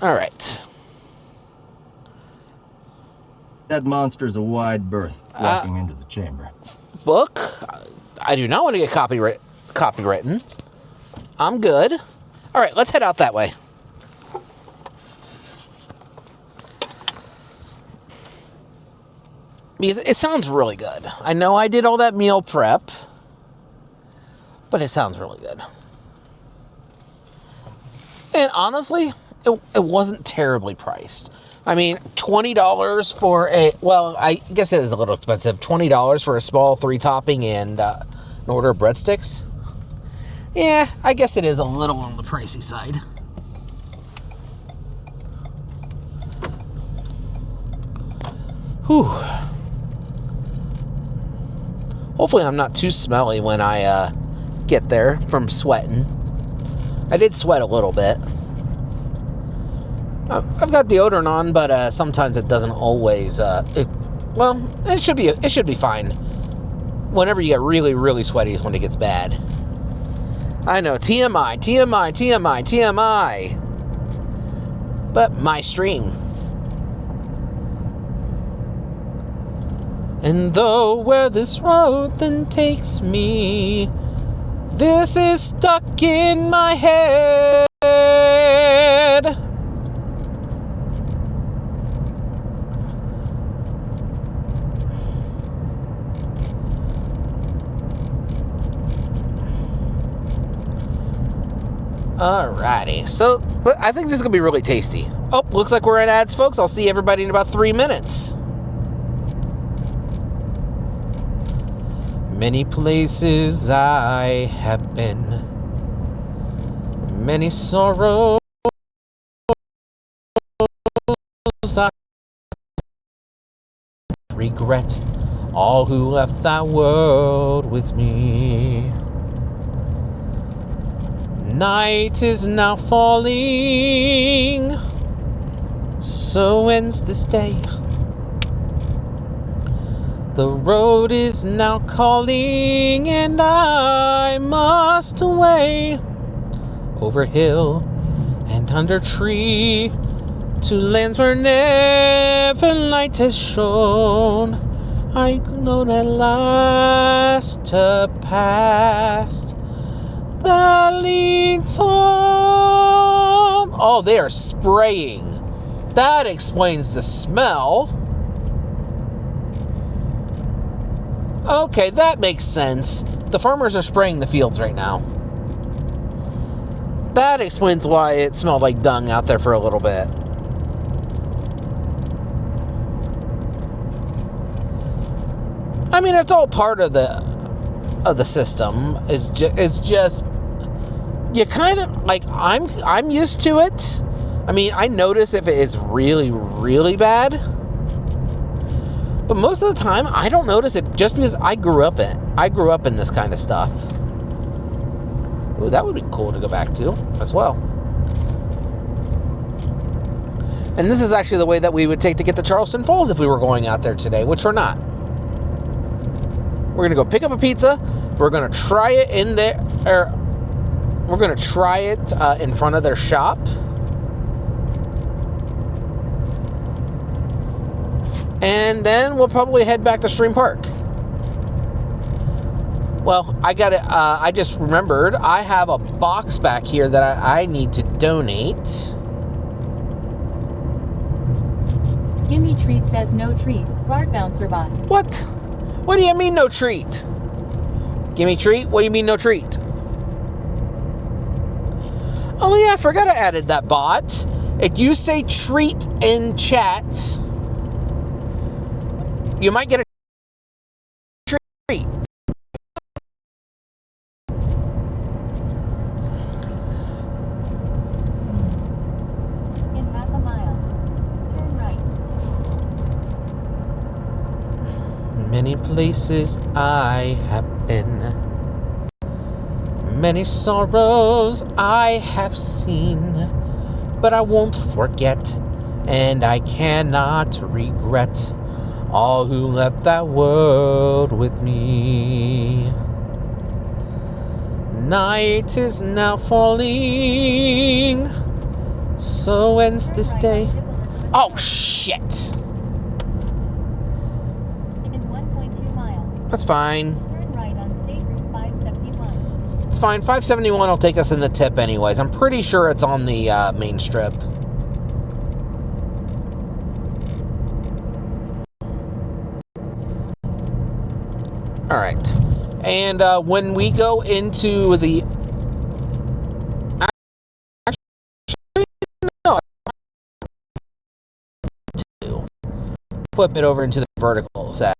Speaker 1: All right.
Speaker 3: That monster's a wide berth walking into the chamber.
Speaker 1: Book? I do not want to get copywritten. I'm good. All right, let's head out that way. Because it sounds really good. I know I did all that meal prep, but it sounds really good. And honestly, it wasn't terribly priced. I mean, $20 for a... Well, I guess it is a little expensive. $20 for a small 3-topping and an order of breadsticks. Yeah, I guess it is a little on the pricey side. Whew. Hopefully I'm not too smelly when I get there from sweating. I did sweat a little bit. I've got deodorant on, but sometimes it doesn't always. It should be fine. Whenever you get really, really sweaty is when it gets bad. I know, TMI, TMI, TMI, TMI. But my stream. And though where this road then takes me, this is stuck in my head. Alrighty, so, but I think this is going to be really tasty. Oh, looks like we're in ads, folks. I'll see everybody in about 3 minutes. Many places I have been, many sorrows I regret, all who left that world with me. Night is now falling, so ends this day. The road is now calling, and I must away over hill and under tree to lands where never light has shone. I know at last to past that leads home. Oh, they are spraying. That explains the smell. Okay, that makes sense. The farmers are spraying the fields right now. That explains why it smelled like dung out there for a little bit. I mean, it's all part of the system. It's just you kind of like I'm used to it. I mean, I notice if it is really, really bad. But most of the time, I don't notice it just because I grew up in this kind of stuff. Ooh, that would be cool to go back to as well. And this is actually the way that we would take to get to Charleston Falls if we were going out there today, which we're not. We're going to go pick up a pizza. We're going to try it in there. We're going to try it in front of their shop. And then we'll probably head back to Stream Park. Well, I just remembered I have a box back here that I need to donate.
Speaker 4: Gimme treat says no treat. Guard bouncer bot.
Speaker 1: What? What do you mean no treat? Gimme treat? What do you mean no treat? Oh yeah, I forgot I added that bot. If you say treat in chat, you might get a treat.
Speaker 2: In half a mile, turn right.
Speaker 1: Many places I have been, many sorrows I have seen, but I won't forget, and I cannot regret all who left that world with me. Night is now falling, so ends this day. Oh, shit.
Speaker 2: In 1.2 miles,
Speaker 1: That's fine.
Speaker 2: turn right on State Route 571.
Speaker 1: It's fine. 571 will take us in the tip anyways. I'm pretty sure it's on the main strip. All right. And when we go into the... Actually, no. Flip it over into the vertical set.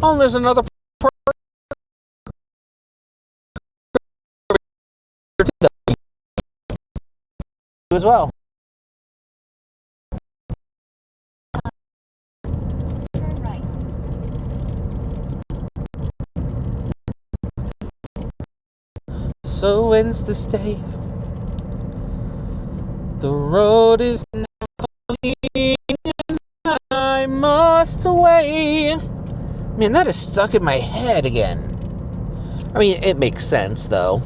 Speaker 1: Oh, and there's another part as well.
Speaker 2: Turn right.
Speaker 1: So ends this day. The road is now calling, and I must away. Man, that is stuck in my head again. I mean, it makes sense though.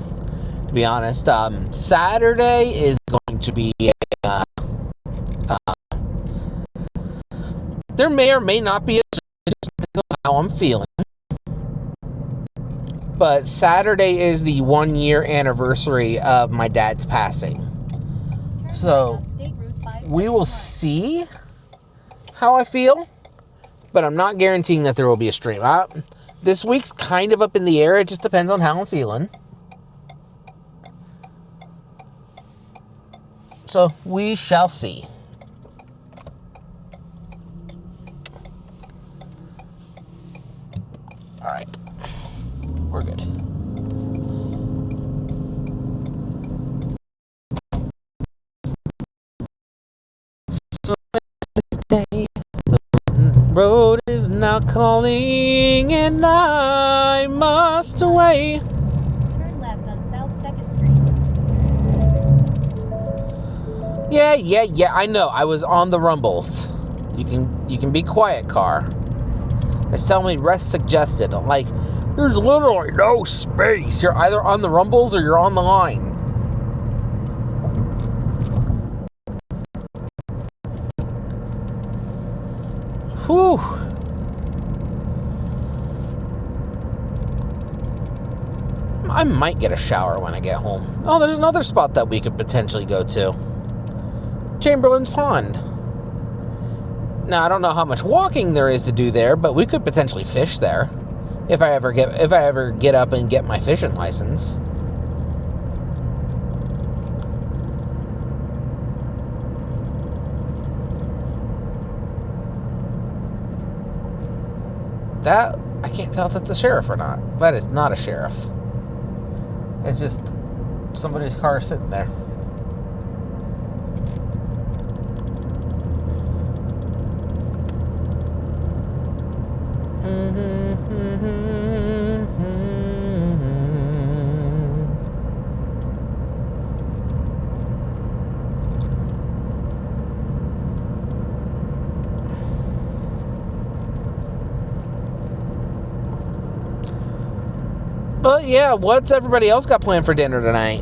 Speaker 1: To be honest, Saturday is going to be. There may or may not be a depending on how I'm feeling. But Saturday is the 1 year anniversary of my dad's passing. So we will see how I feel, but I'm not guaranteeing that there will be a stream. This week's kind of up in the air. It just depends on how I'm feeling. So we shall see. All right. We're good. So day, the road is now calling, and I must away.
Speaker 2: Turn left on South 2nd Street.
Speaker 1: Yeah. I know. I was on the rumbles. You can be quiet, car. It's telling me rest suggested. Like, there's literally no space. You're either on the rumbles or you're on the line. Whew. I might get a shower when I get home. Oh, there's another spot that we could potentially go to. Chamberlain's Pond. Now, I don't know how much walking there is to do there, but we could potentially fish there if I ever get up and get my fishing license. That, I can't tell if that's a sheriff or not. That is not a sheriff. It's just somebody's car sitting there. But yeah, what's everybody else got planned for dinner tonight?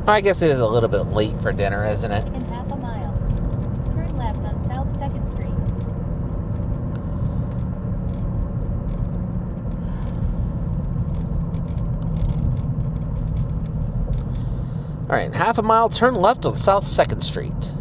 Speaker 1: I guess it is a little bit late for dinner, isn't it?
Speaker 2: In half a mile. Turn left on South 2nd Street.
Speaker 1: All right, half a mile, turn left on South 2nd Street.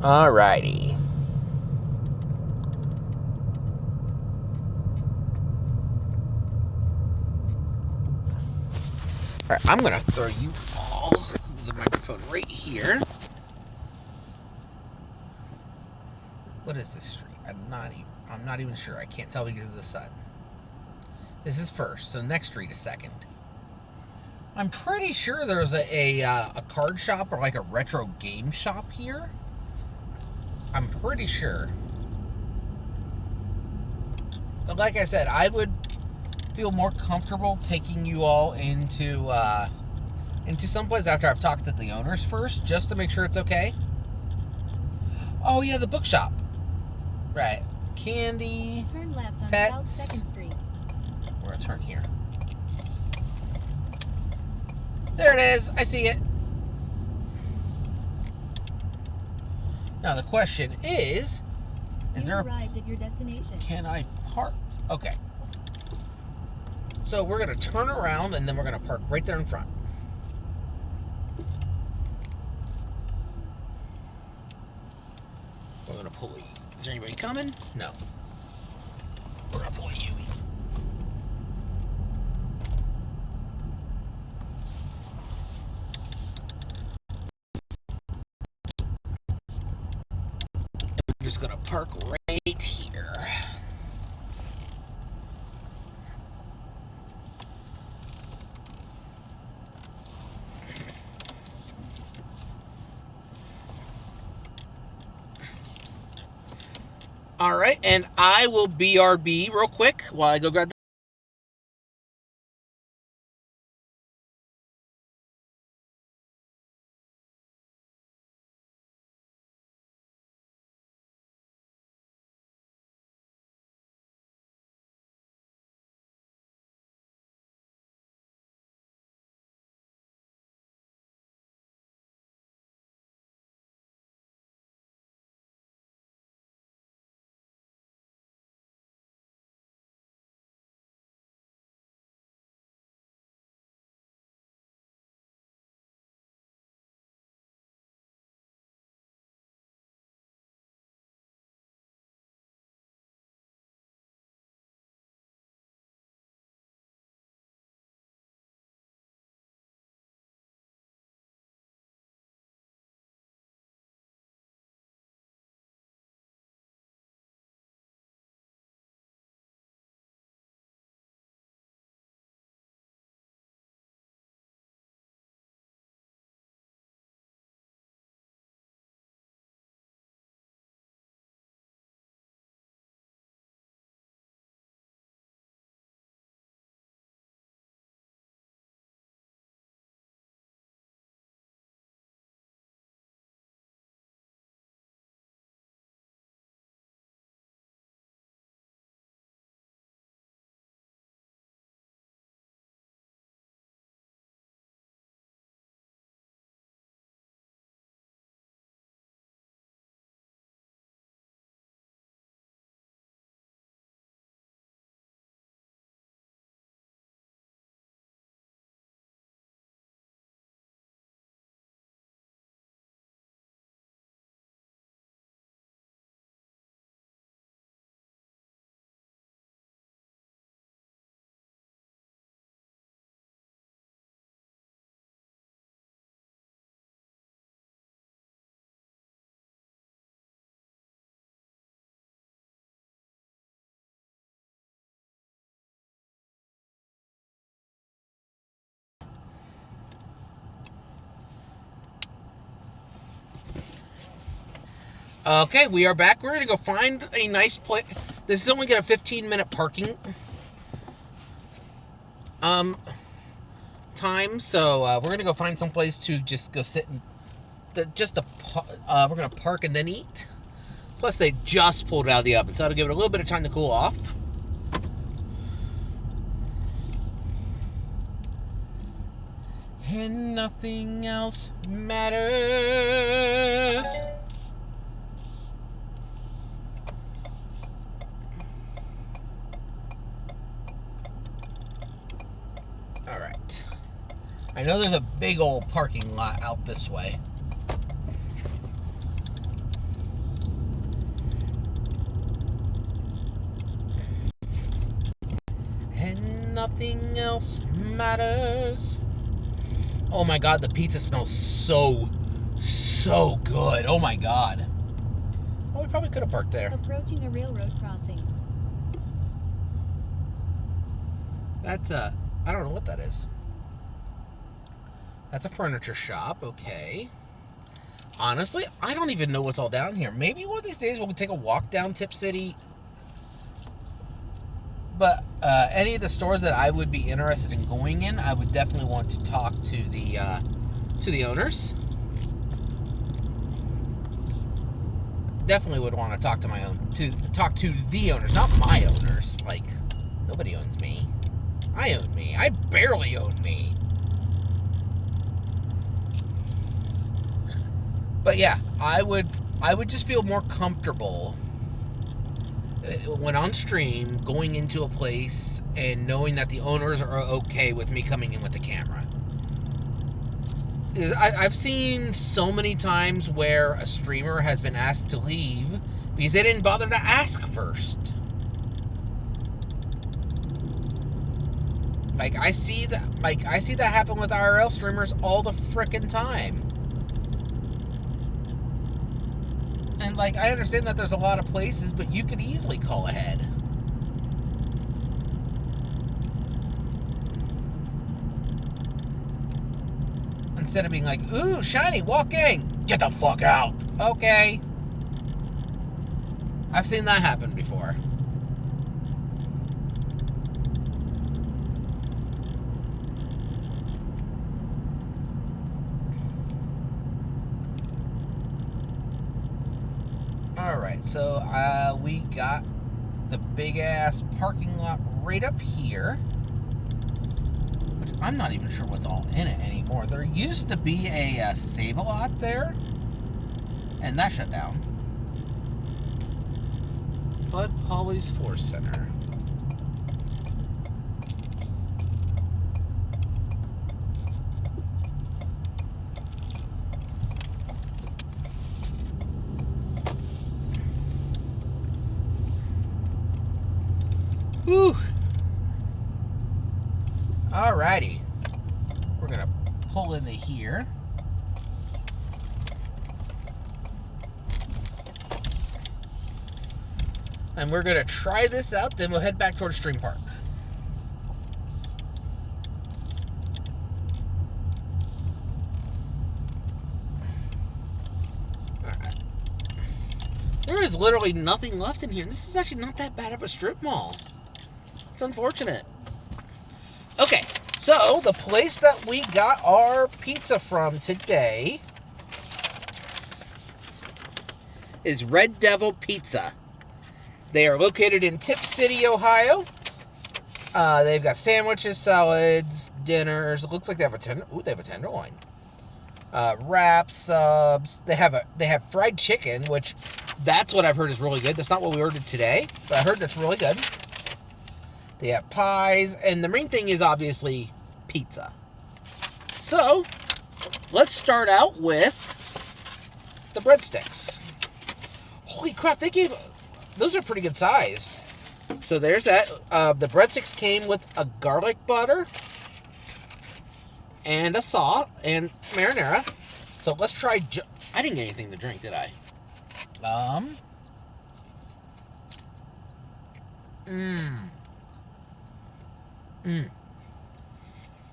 Speaker 1: Alrighty. Alright, I'm gonna throw you all the microphone right here. What is this street? I'm not even sure. I can't tell because of the sun. This is first, so next street is second. I'm pretty sure there's a card shop or like a retro game shop here. I'm pretty sure. But like I said, I would feel more comfortable taking you all into someplace after I've talked to the owners first, just to make sure it's okay. Oh yeah, the bookshop. Right. Candy.
Speaker 2: Turn left on
Speaker 1: Pets.
Speaker 2: South 2nd Street.
Speaker 1: We're gonna turn here. There it is. I see it. Now the question is there
Speaker 2: arrived at your destination.
Speaker 1: Can I park? Okay. So we're gonna turn around and then we're gonna park right there in front. We're gonna pull you. Is there anybody coming? No. We're gonna pull you. I'm just gonna park right here. All right, and I will BRB real quick while I go grab the Okay, we are back. We're going to go find a nice place. This is only got a 15-minute parking time, so we're going to go find some place to just go sit and we're going to park and then eat. Plus, they just pulled it out of the oven, so that'll give it a little bit of time to cool off. And nothing else matters. All right. I know there's a big old parking lot out this way. And nothing else matters. Oh my god, the pizza smells so good. Oh my god. Oh, we probably could have parked there.
Speaker 2: Approaching a railroad crossing.
Speaker 1: That's I don't know what that is. That's a furniture shop, okay. Honestly, I don't even know what's all down here. Maybe one of these days we'll take a walk down Tip City. But any of the stores that I would be interested in going in, I would definitely want to talk to the owners. Definitely would want to talk to the owners, not my owners. Like, nobody owns me. I own me. I barely own me. But yeah, I would just feel more comfortable when on stream going into a place and knowing that the owners are okay with me coming in with the camera. I've seen so many times where a streamer has been asked to leave because they didn't bother to ask first. I see that happen with IRL streamers all the frickin' time. And I understand that there's a lot of places, but you could easily call ahead. Instead of being like, ooh, shiny, walk in. Get the fuck out. Okay. I've seen that happen before. Alright, so we got the big ass parking lot right up here. Which I'm not even sure what's all in it anymore. There used to be a Save-A-Lot there, and that shut down. Bud Polly's Force Center. Whew. Alrighty. We're gonna pull into here. And we're gonna try this out, then we'll head back towards Stream Park. Alright. There is literally nothing left in here. This is actually not that bad of a strip mall. It's unfortunate. Okay, so the place that we got our pizza from today is Red Devil Pizza. They are located in Tip City, Ohio. They've got sandwiches, salads, dinners. It looks like they have a tenderloin. Wraps, subs. They have fried chicken, which that's what I've heard is really good. That's not what we ordered today, but I heard that's really good. They have pies, and the main thing is obviously pizza. So, let's start out with the breadsticks. Holy crap, those are pretty good sized. So there's that. The breadsticks came with a garlic butter and a salt and marinara. So let's try. I didn't get anything to drink, did I?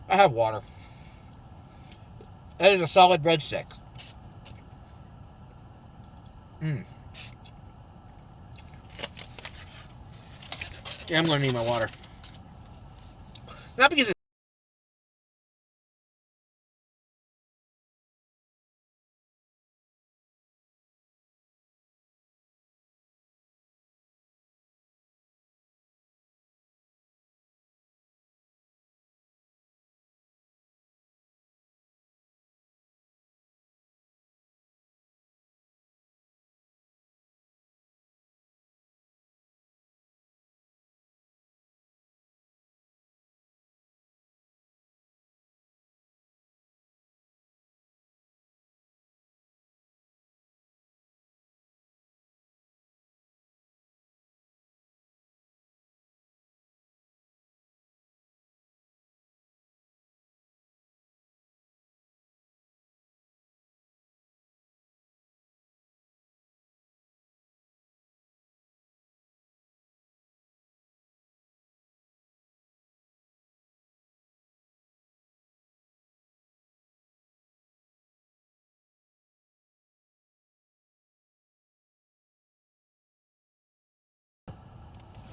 Speaker 1: I have water. That is a solid breadstick. Yeah, I'm gonna need my water. Not because it's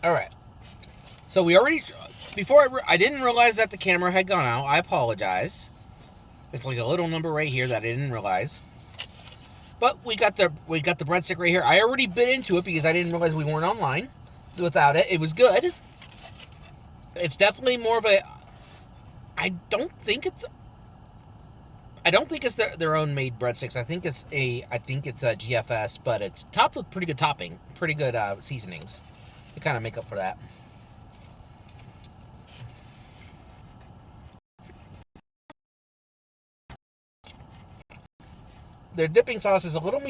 Speaker 1: all right. So we already before I didn't realize that the camera had gone out. I apologize. It's like a little number right here that I didn't realize. But we got the breadstick right here. I already bit into it because I didn't realize we weren't online without it. It was good. It's definitely more of a. I don't think it's their own made breadsticks. I think it's a GFS, but it's topped with pretty good topping, pretty good seasonings to kind of make up for that. Their dipping sauce is a little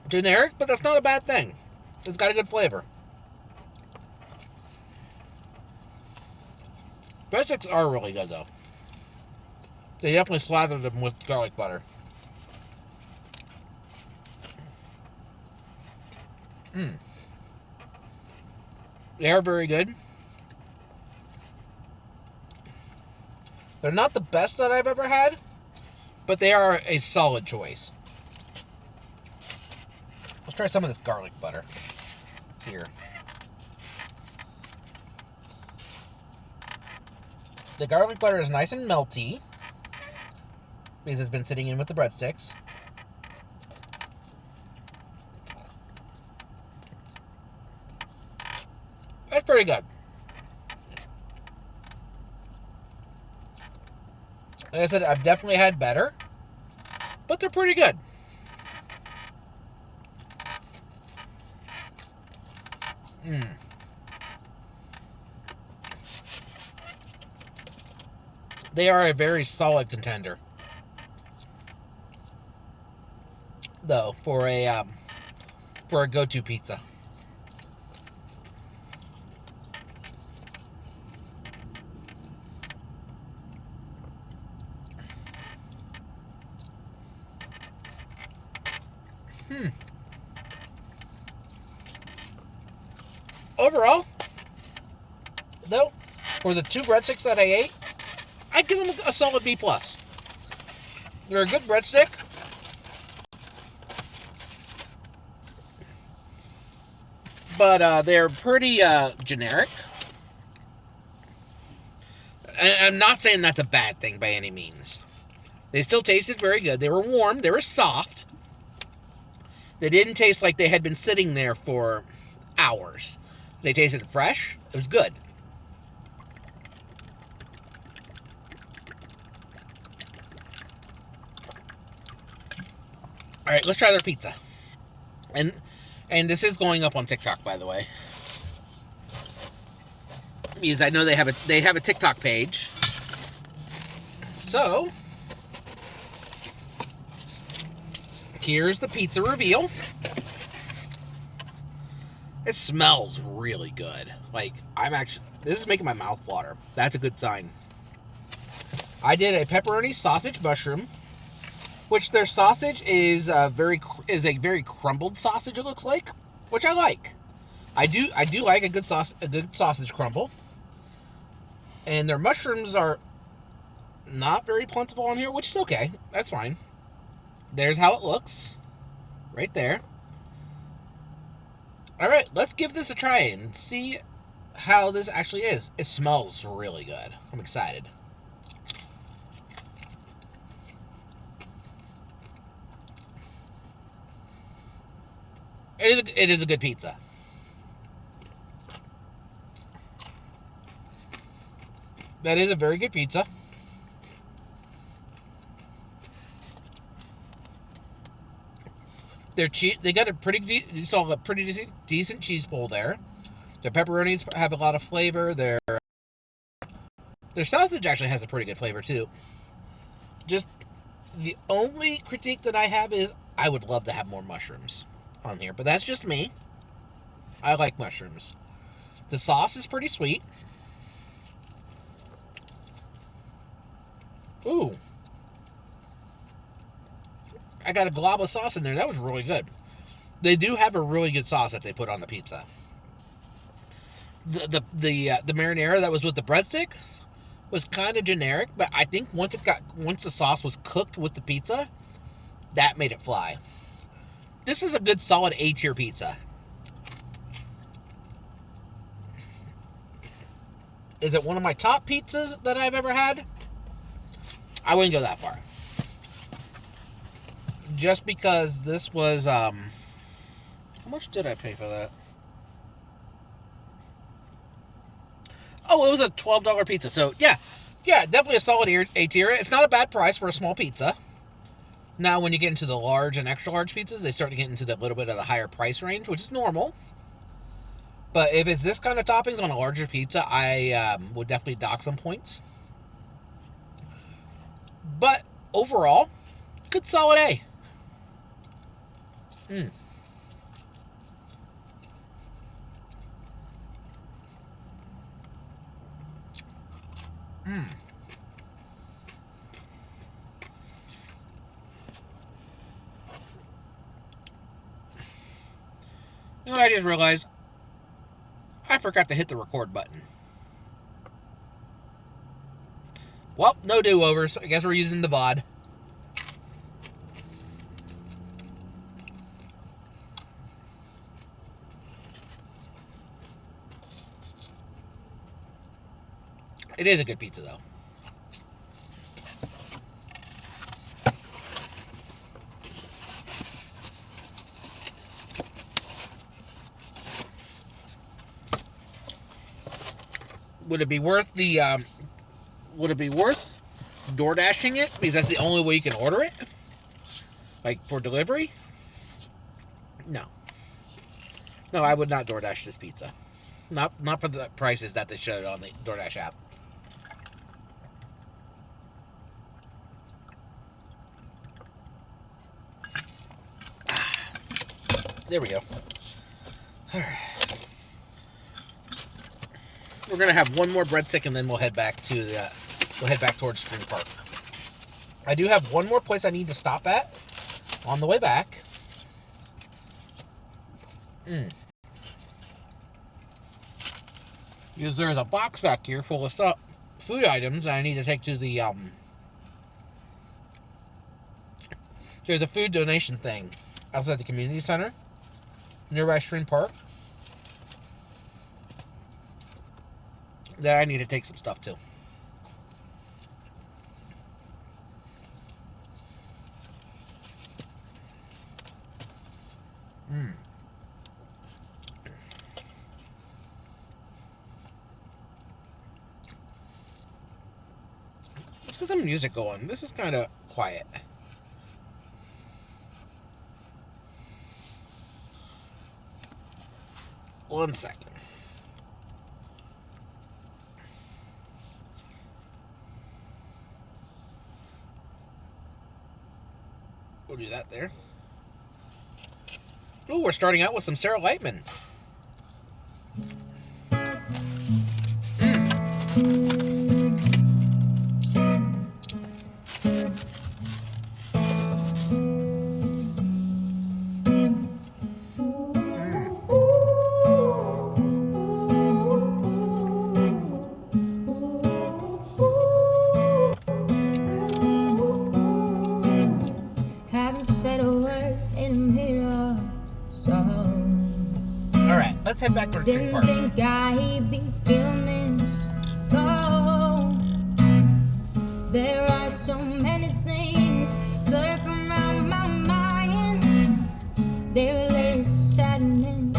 Speaker 1: generic, but that's not a bad thing. It's got a good flavor. Breadsticks are really good though. They definitely slather them with garlic butter. They are very good. They're not the best that I've ever had, but they are a solid choice. Let's try some of this garlic butter here. The garlic butter is nice and melty because it's been sitting in with the breadsticks. That's pretty good. Like I said, I've definitely had better, but they're pretty good. They are a very solid contender, though, for a go-to pizza. Overall, though, for the two breadsticks that I ate, I'd give them a solid B+. They're a good breadstick. But they're pretty generic. And I'm not saying that's a bad thing by any means. They still tasted very good. They were warm. They were soft. They didn't taste like they had been sitting there for hours. They tasted fresh. It was good. All right, let's try their pizza. And this is going up on TikTok, by the way, because I know they have a TikTok page. So here's the pizza reveal. It smells really good. Like, this is making my mouth water. That's a good sign. I did a pepperoni sausage mushroom, which their sausage is a very crumbled sausage. It looks like, which I like. I do like a good sausage crumble. And their mushrooms are not very plentiful on here, which is okay. That's fine. There's how it looks, right there. All right, let's give this a try and see how this actually is. It smells really good. I'm excited. It is a good pizza. That is a very good pizza. They're cheap. They got a pretty you saw a pretty decent cheese bowl there. Their pepperonis have a lot of flavor. Their sausage actually has a pretty good flavor too. Just the only critique that I have is I would love to have more mushrooms on here, but that's just me. I like mushrooms. The sauce is pretty sweet. Ooh. I got a glob of sauce in there. That was really good. They do have a really good sauce that they put on the pizza. The marinara that was with the breadsticks was kind of generic, but I think once the sauce was cooked with the pizza, that made it fly. This is a good solid A-tier pizza. Is it one of my top pizzas that I've ever had? I wouldn't go that far. Just because this was, how much did I pay for that? Oh, it was a $12 pizza. So, yeah, definitely a solid A-tier. It's not a bad price for a small pizza. Now, when you get into the large and extra large pizzas, they start to get into the little bit of the higher price range, which is normal. But if it's this kind of toppings on a larger pizza, I would definitely dock some points. But overall, good solid A. Mm. Mm. You know what I just realized? I forgot to hit the record button. Well, no do-overs. I guess we're using the VOD. It is a good pizza, though. Would it be worth the? Would it be worth door dashing it because that's the only way you can order it, like for delivery? No, I would not DoorDash this pizza. Not for the prices that they showed on the DoorDash app. There we go. All right. We're gonna have one more breadstick and then we'll head back to towards Spring Park. I do have one more place I need to stop at on the way back. Because there's a box back here full of stuff, food items that I need to take to the there's a food donation thing outside the community center nearby Spring Park that I need to take some stuff to. Let's get some music going. This is kind of quiet. One second. We'll do that there. Oh, we're starting out with some Sarah Lightman.
Speaker 5: Haven't said a word in a minute or so.
Speaker 1: back to the tree
Speaker 5: Didn't
Speaker 1: part.
Speaker 5: think I'd be feeling this low. There are so many things circling around my mind. There lay sadness,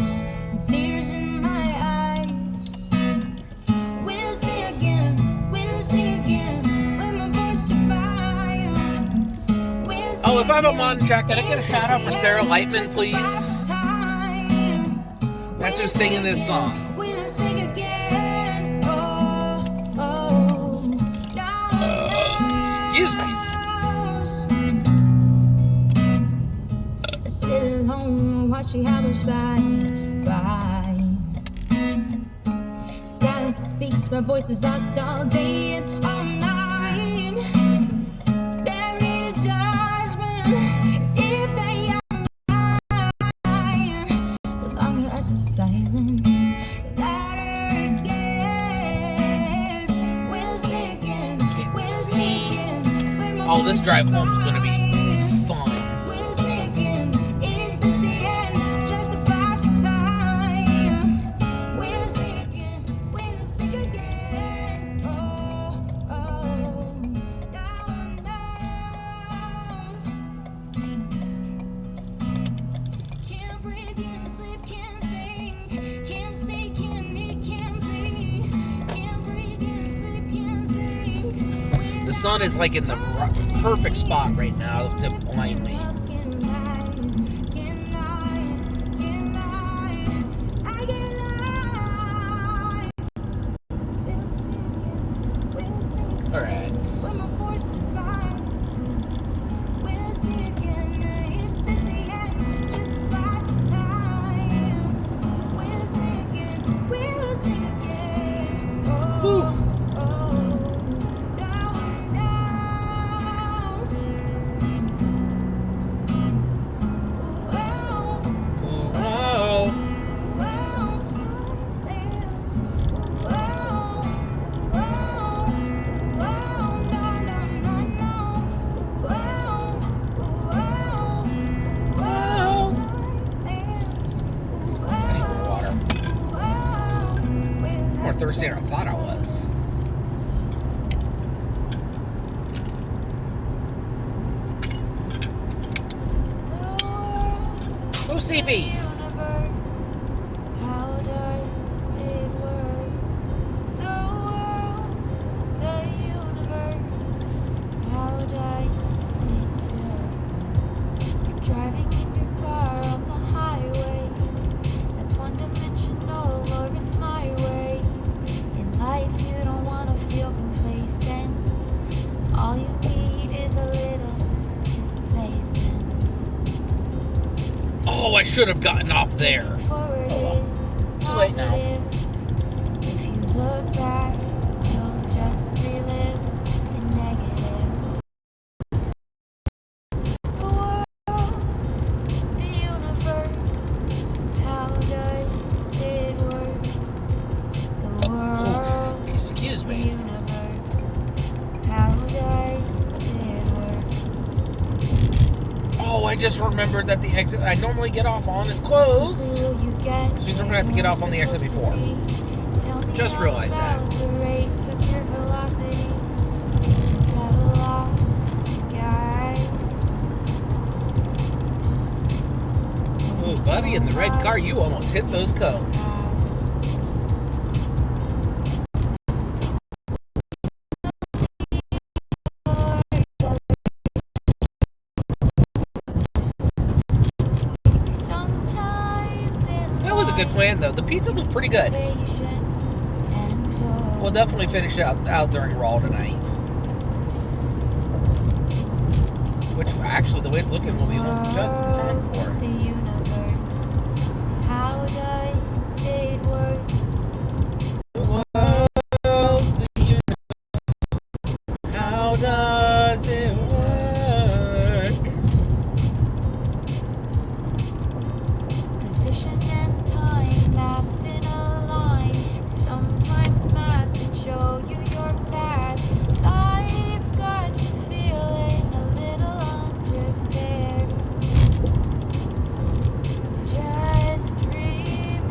Speaker 5: tears in my eyes. We'll see again with my voice to fire. We'll see
Speaker 1: Oh, if I'm a
Speaker 5: again,
Speaker 1: modern track, can I get a shout out for Sarah Lightman,
Speaker 5: just
Speaker 1: please?
Speaker 5: about time.
Speaker 1: That's who's singing this song.
Speaker 5: We'll sing again. Oh, oh,
Speaker 1: Excuse me.
Speaker 5: I sit alone watching hours fly by. Silence speaks, my voice is locked all day and all night. Buried in judgment, as if they are mine. The longer I stay silent, the louder it gets. We'll sing again, we'll sing again. With my
Speaker 1: Oh, this
Speaker 5: voice
Speaker 1: drive home's
Speaker 5: to
Speaker 1: gonna be
Speaker 5: fire.
Speaker 1: fun.
Speaker 5: We'll sing again. Is this the end? Just a flash of time. We'll sing again. We'll sing again. Oh, oh, no one knows. Can't breathe, can't sleep, can't think, can't see, can't eat, can't breathe. Can't breathe, can't sleep, can't think.
Speaker 1: The sun is like in the perfect spot right now to blind me. Alright. Whew. Whoa. I need more water. I'm more thirsty than I thought I was. Go CP!
Speaker 5: How does it work? The world, the universe. How does it work? You're driving in your car on the highway. That's one dimensional, or it's my way. In life, you don't wanna feel complacent. All you need is a little displacement.
Speaker 1: Oh, I should have gotten off there.
Speaker 5: Forward is
Speaker 1: Too late now.
Speaker 5: positive. If you look back, you'll just relive the negative. The world, the universe, how does it work? The world,
Speaker 1: Excuse
Speaker 5: the
Speaker 1: me.
Speaker 5: universe, how does it work?
Speaker 1: Oh, I just remembered that the exit I normally get off on is closed.
Speaker 5: Will you get
Speaker 1: Which means I'm gonna have to get off on the exit before.
Speaker 5: Tell me
Speaker 1: Just realized that.
Speaker 5: about the rate of your velocity. Pedal off, guys.
Speaker 1: Oh, buddy, in the red car, you almost hit those cones.
Speaker 5: Sometimes in
Speaker 1: That was a good plan, though. The pizza was pretty good.
Speaker 5: patient and cold.
Speaker 1: We'll definitely finish it out during Raw tonight. Which, actually, the way it's looking, will be home just in time for
Speaker 5: The
Speaker 1: it.
Speaker 5: universe, how does it work?
Speaker 1: World, the universe, how does it work?
Speaker 5: Position and time mapped in a line. Sometimes math can show you your path. Life got you feeling a little unprepared. Just dream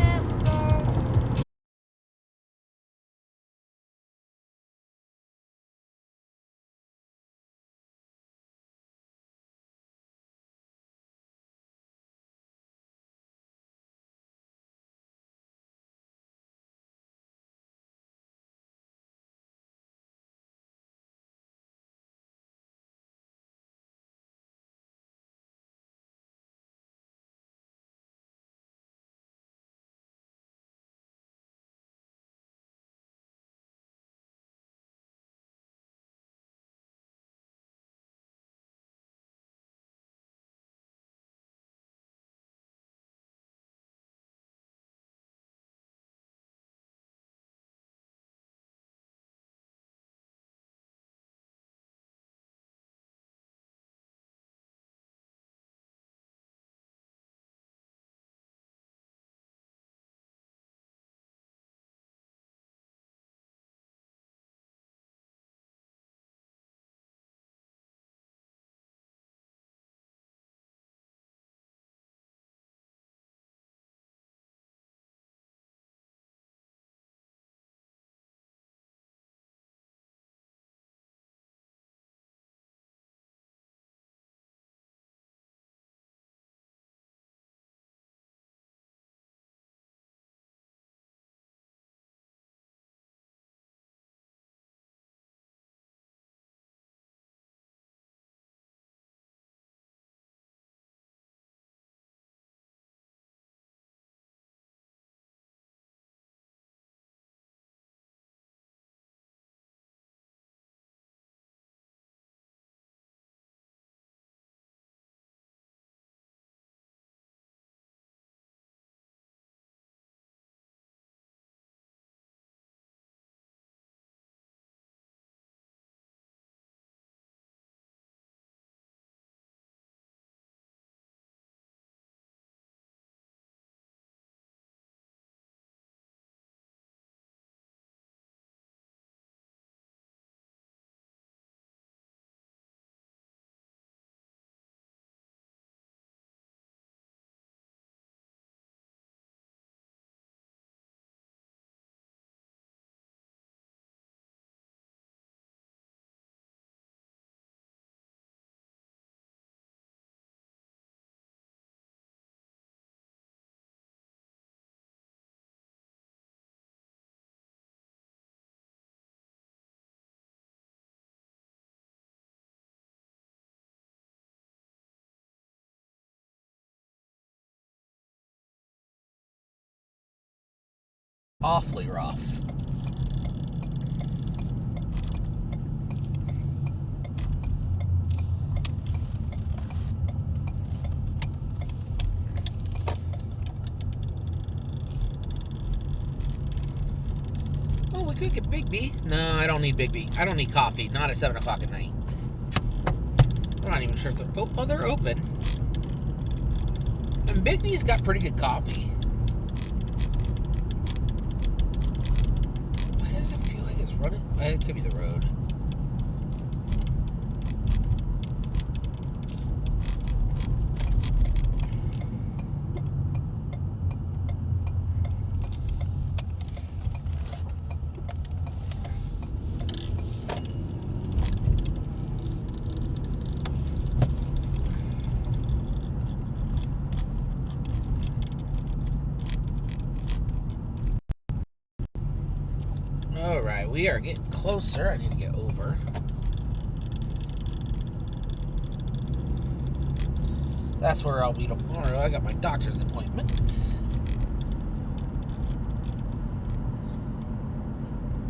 Speaker 1: awfully rough. Oh, we could get Big B. No, I don't need Big B. I don't need coffee. Not at 7 o'clock at night. I'm not even sure if they're... Oh, they're open. And Big B's got pretty good coffee. Why does it feel like it's running? It could be the road. Alright, we are getting closer. I need to get over. That's where I'll be tomorrow. I got my doctor's appointment.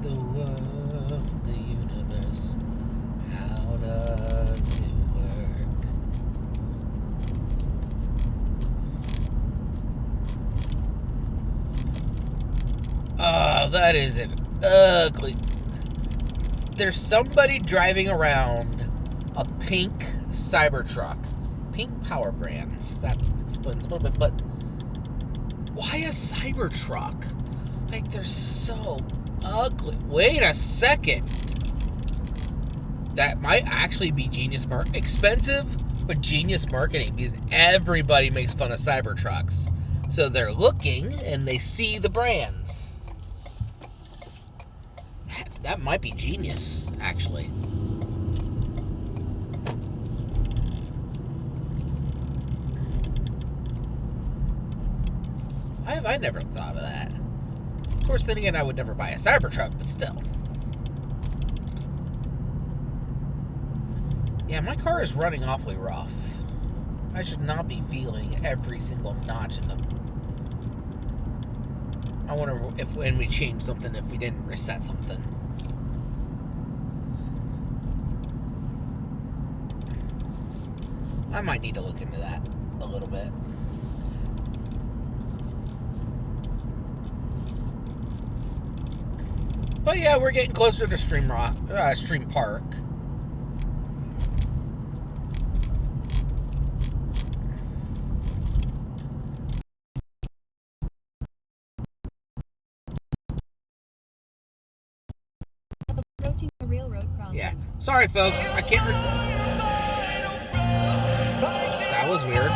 Speaker 1: The world, the universe, how does it work? Oh, that is an ugly. There's somebody driving around a pink Cybertruck. Pink Power Brands. That explains a little bit, but why a Cybertruck? Like, they're so ugly. Wait a second. That might actually be genius marketing. Expensive, but genius marketing, because everybody makes fun of Cybertrucks. So they're looking and they see the brands. That might be genius, actually. Why have I never thought of that? Of course, then again, I would never buy a Cybertruck, but still. Yeah, my car is running awfully rough. I should not be feeling every single notch in the... I wonder if when we change something, if we didn't reset something. I might need to look into that a little bit. But yeah, we're getting closer to Stream Park.
Speaker 2: Approaching the railroad crossing.
Speaker 1: Yeah. Sorry, folks. I can't... That was weird.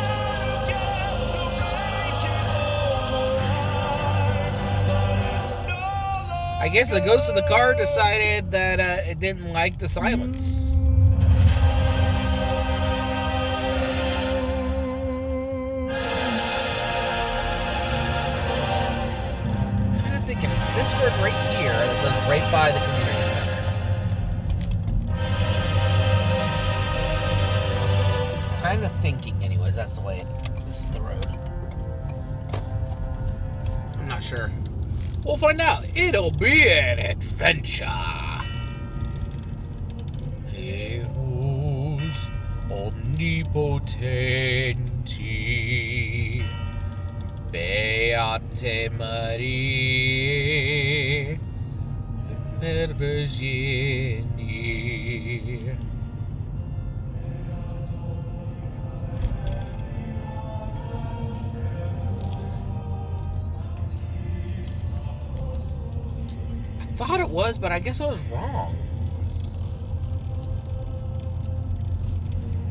Speaker 1: I guess the ghost of the car decided that it didn't like the silence. I'm kind of thinking, is this road right here that goes right by the community center? Kind of thinking, anyways, that's the way this is the road. I'm not sure. We'll find out. It'll be an adventure. Deus omnipotenti, Beate Mariae, per Virginie. Thought it was, but I guess I was wrong.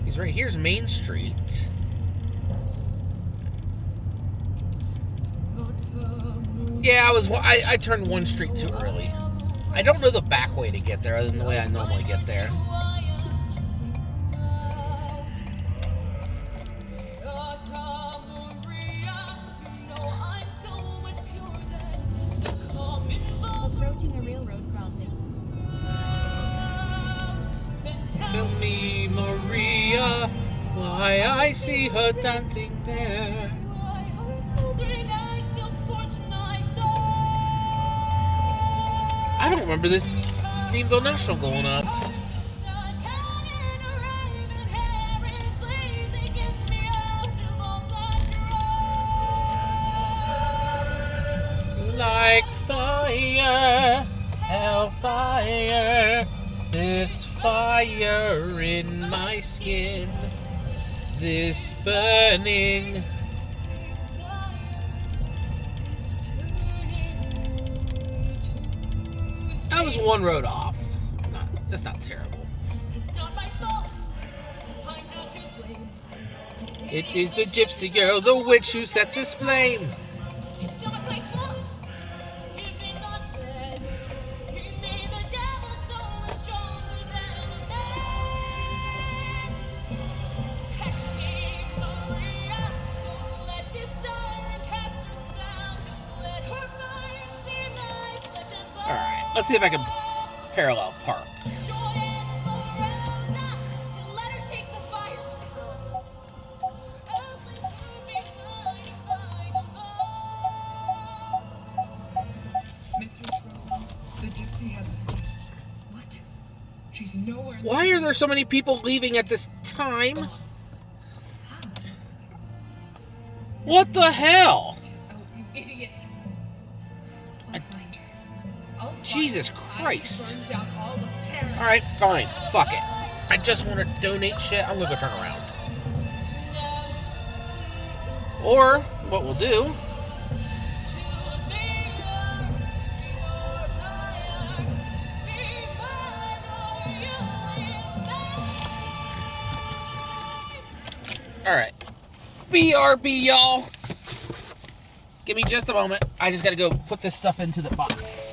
Speaker 1: He's right here's Main Street. Yeah, I turned one street too early. I don't know the back way to get there other than the way I normally get there. Tell me, Maria, why I see her dancing there. don't remember this Greenville National going up. Like fire, hellfire, this fire in my skin, this burning. I was one road off. That's not terrible. It is the gypsy girl, the witch who set this flame. Alright, let's see if I can parallel park.
Speaker 6: Mr. Stroll, the gypsy has escaped. What? She's nowhere.
Speaker 1: Why are there so many people leaving at this time? What the hell?
Speaker 6: Oh, you idiot. I'll find her. I'll find
Speaker 1: Jesus
Speaker 6: her.
Speaker 1: Christ.
Speaker 6: I burned down all of Paris.
Speaker 1: Alright, fine. Fuck it. I just want to donate shit. I'm gonna go turn around. Or, what we'll do... Alright. BRB, y'all. Give me just a moment. I just gotta go put this stuff into the box.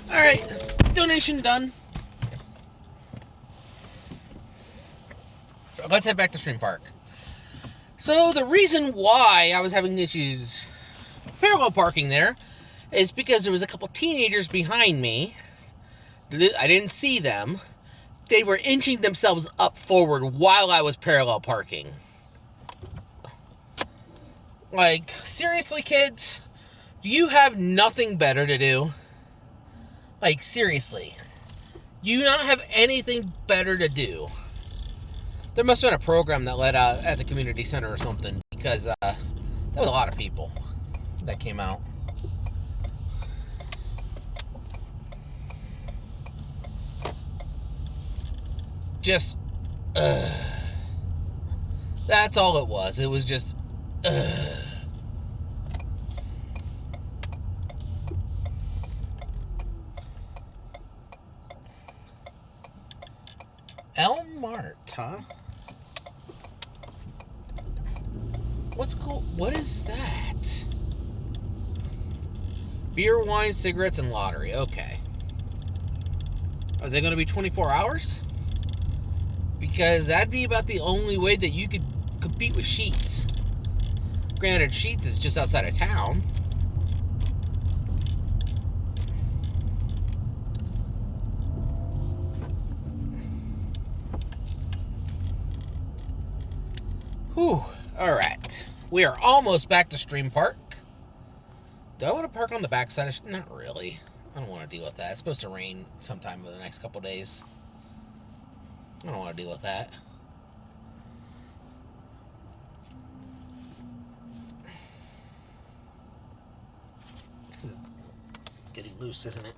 Speaker 1: Alright, donation done. Let's head back to Stream Park. So the reason why I was having issues parallel parking there is because there was a couple teenagers behind me. I didn't see them. They were inching themselves up forward while I was parallel parking. Like, seriously, kids? Do you have nothing better to do? Like, seriously. Do you not have anything better to do? There must have been a program that led out at the community center or something, because there was a lot of people that came out. Just, that's all it was. It was just, El Mart, huh? What's cool? What is that? Beer, wine, cigarettes, and lottery. Okay. Are they going to be 24 hours? Because that'd be about the only way that you could compete with Sheetz. Granted, Sheetz is just outside of town. Whew. Alright. We are almost back to Stream Park. Do I want to park on the backside? Not really. I don't want to deal with that. It's supposed to rain sometime over the next couple days. I don't want to deal with that. This is getting loose, isn't it?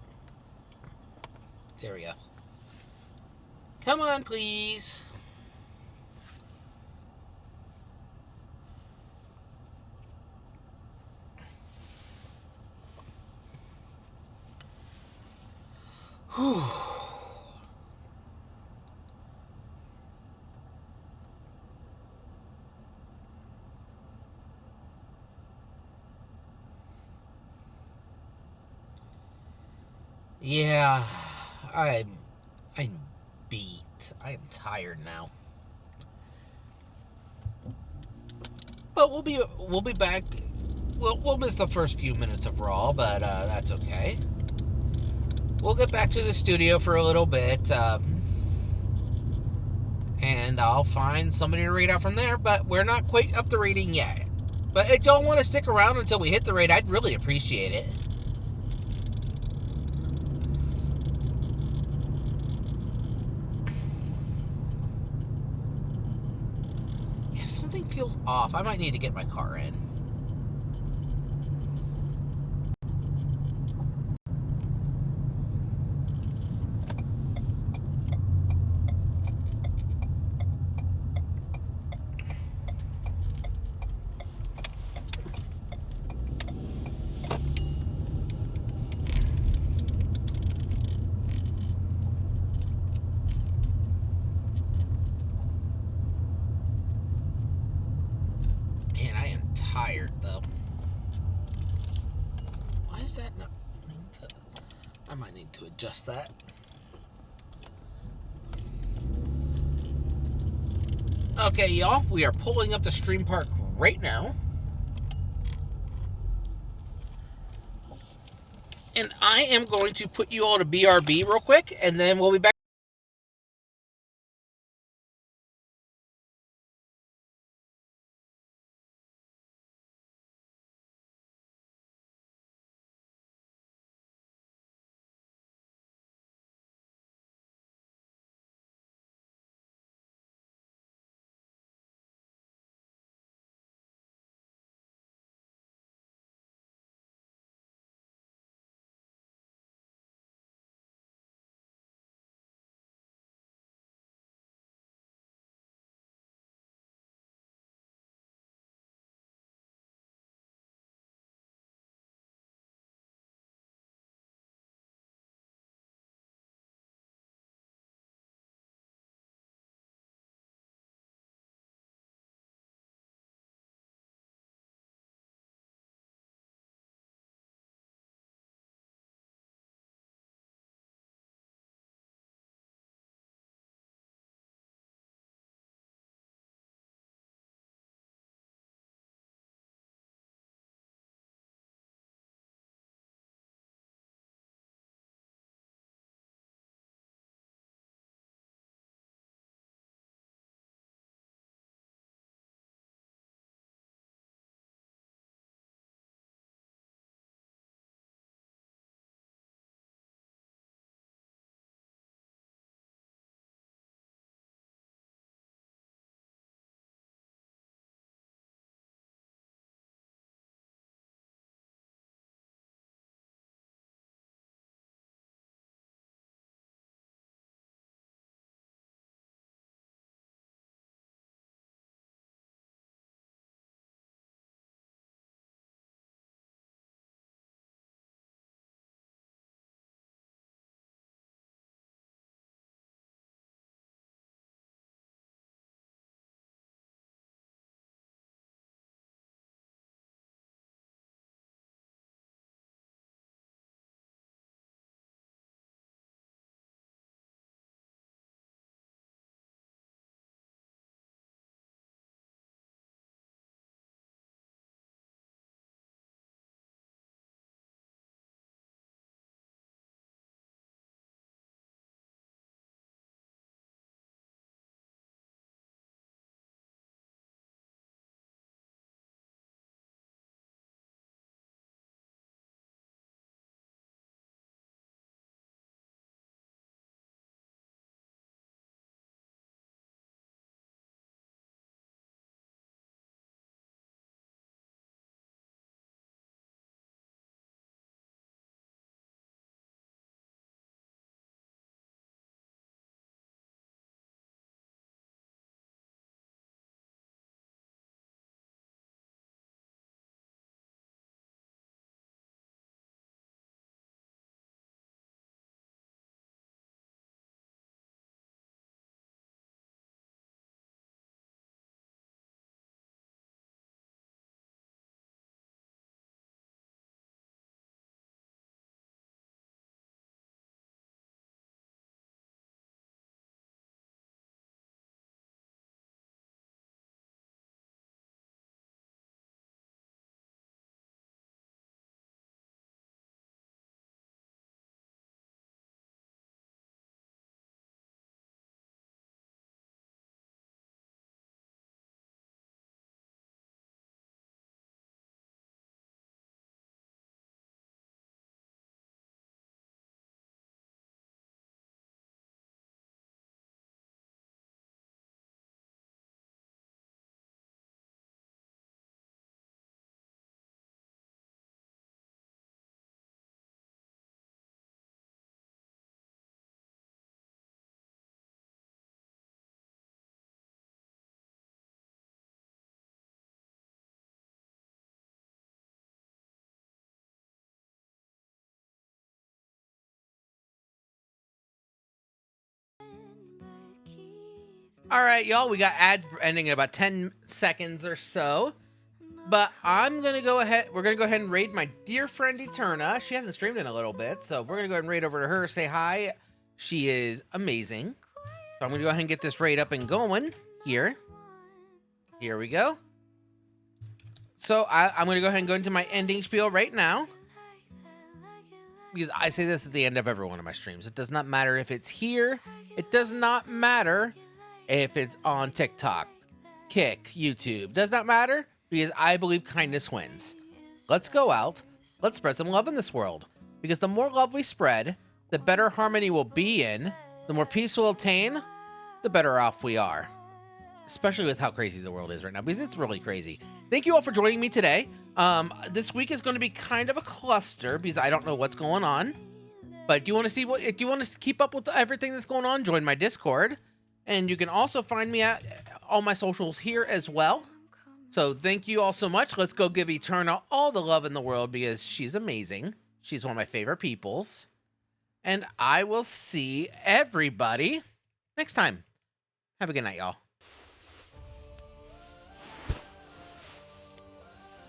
Speaker 1: There we go. Come on, please. Whew. Yeah, I'm beat. I am tired now. But we'll be back. We'll miss the first few minutes of Raw, but that's okay. We'll get back to the studio for a little bit, and I'll find somebody to rate out from there. But we're not quite up the rating yet. But if y'all want to stick around until we hit the rate, I'd really appreciate it. Yeah, something feels off. I might need to get my car in. Man, I am tired, though. Why is that not... I might need to adjust that. Okay, y'all. We are pulling up the Stream Park right now. And I am going to put you all to BRB real quick, and then we'll be back. All right, y'all, we got ads ending in about 10 seconds or so. But I'm going to go ahead. We're going to go ahead and raid my dear friend Eterna. She hasn't streamed in a little bit, so we're going to go ahead and raid over to her, say hi. She is amazing. So I'm going to go ahead and get this raid up and going here. Here we go. So I'm going to go ahead and go into my ending spiel right now. Because I say this at the end of every one of my streams. It does not matter if it's here. It does not matter if it's on TikTok, Kick, YouTube. Does not matter. Because I believe kindness wins. Let's go out. Let's spread some love in this world. Because the more love we spread, the better harmony we'll be in, the more peace we'll attain, the better off we are. Especially with how crazy the world is right now, because it's really crazy. Thank you all for joining me today. This week is going to be kind of a cluster, because I don't know what's going on. But do you want to see what? If you want to keep up with everything that's going on, join my Discord. And you can also find me at all my socials here as well. So thank you all so much. Let's go give Eterna all the love in the world because she's amazing. She's one of my favorite peoples. And I will see everybody next time. Have a good night, y'all.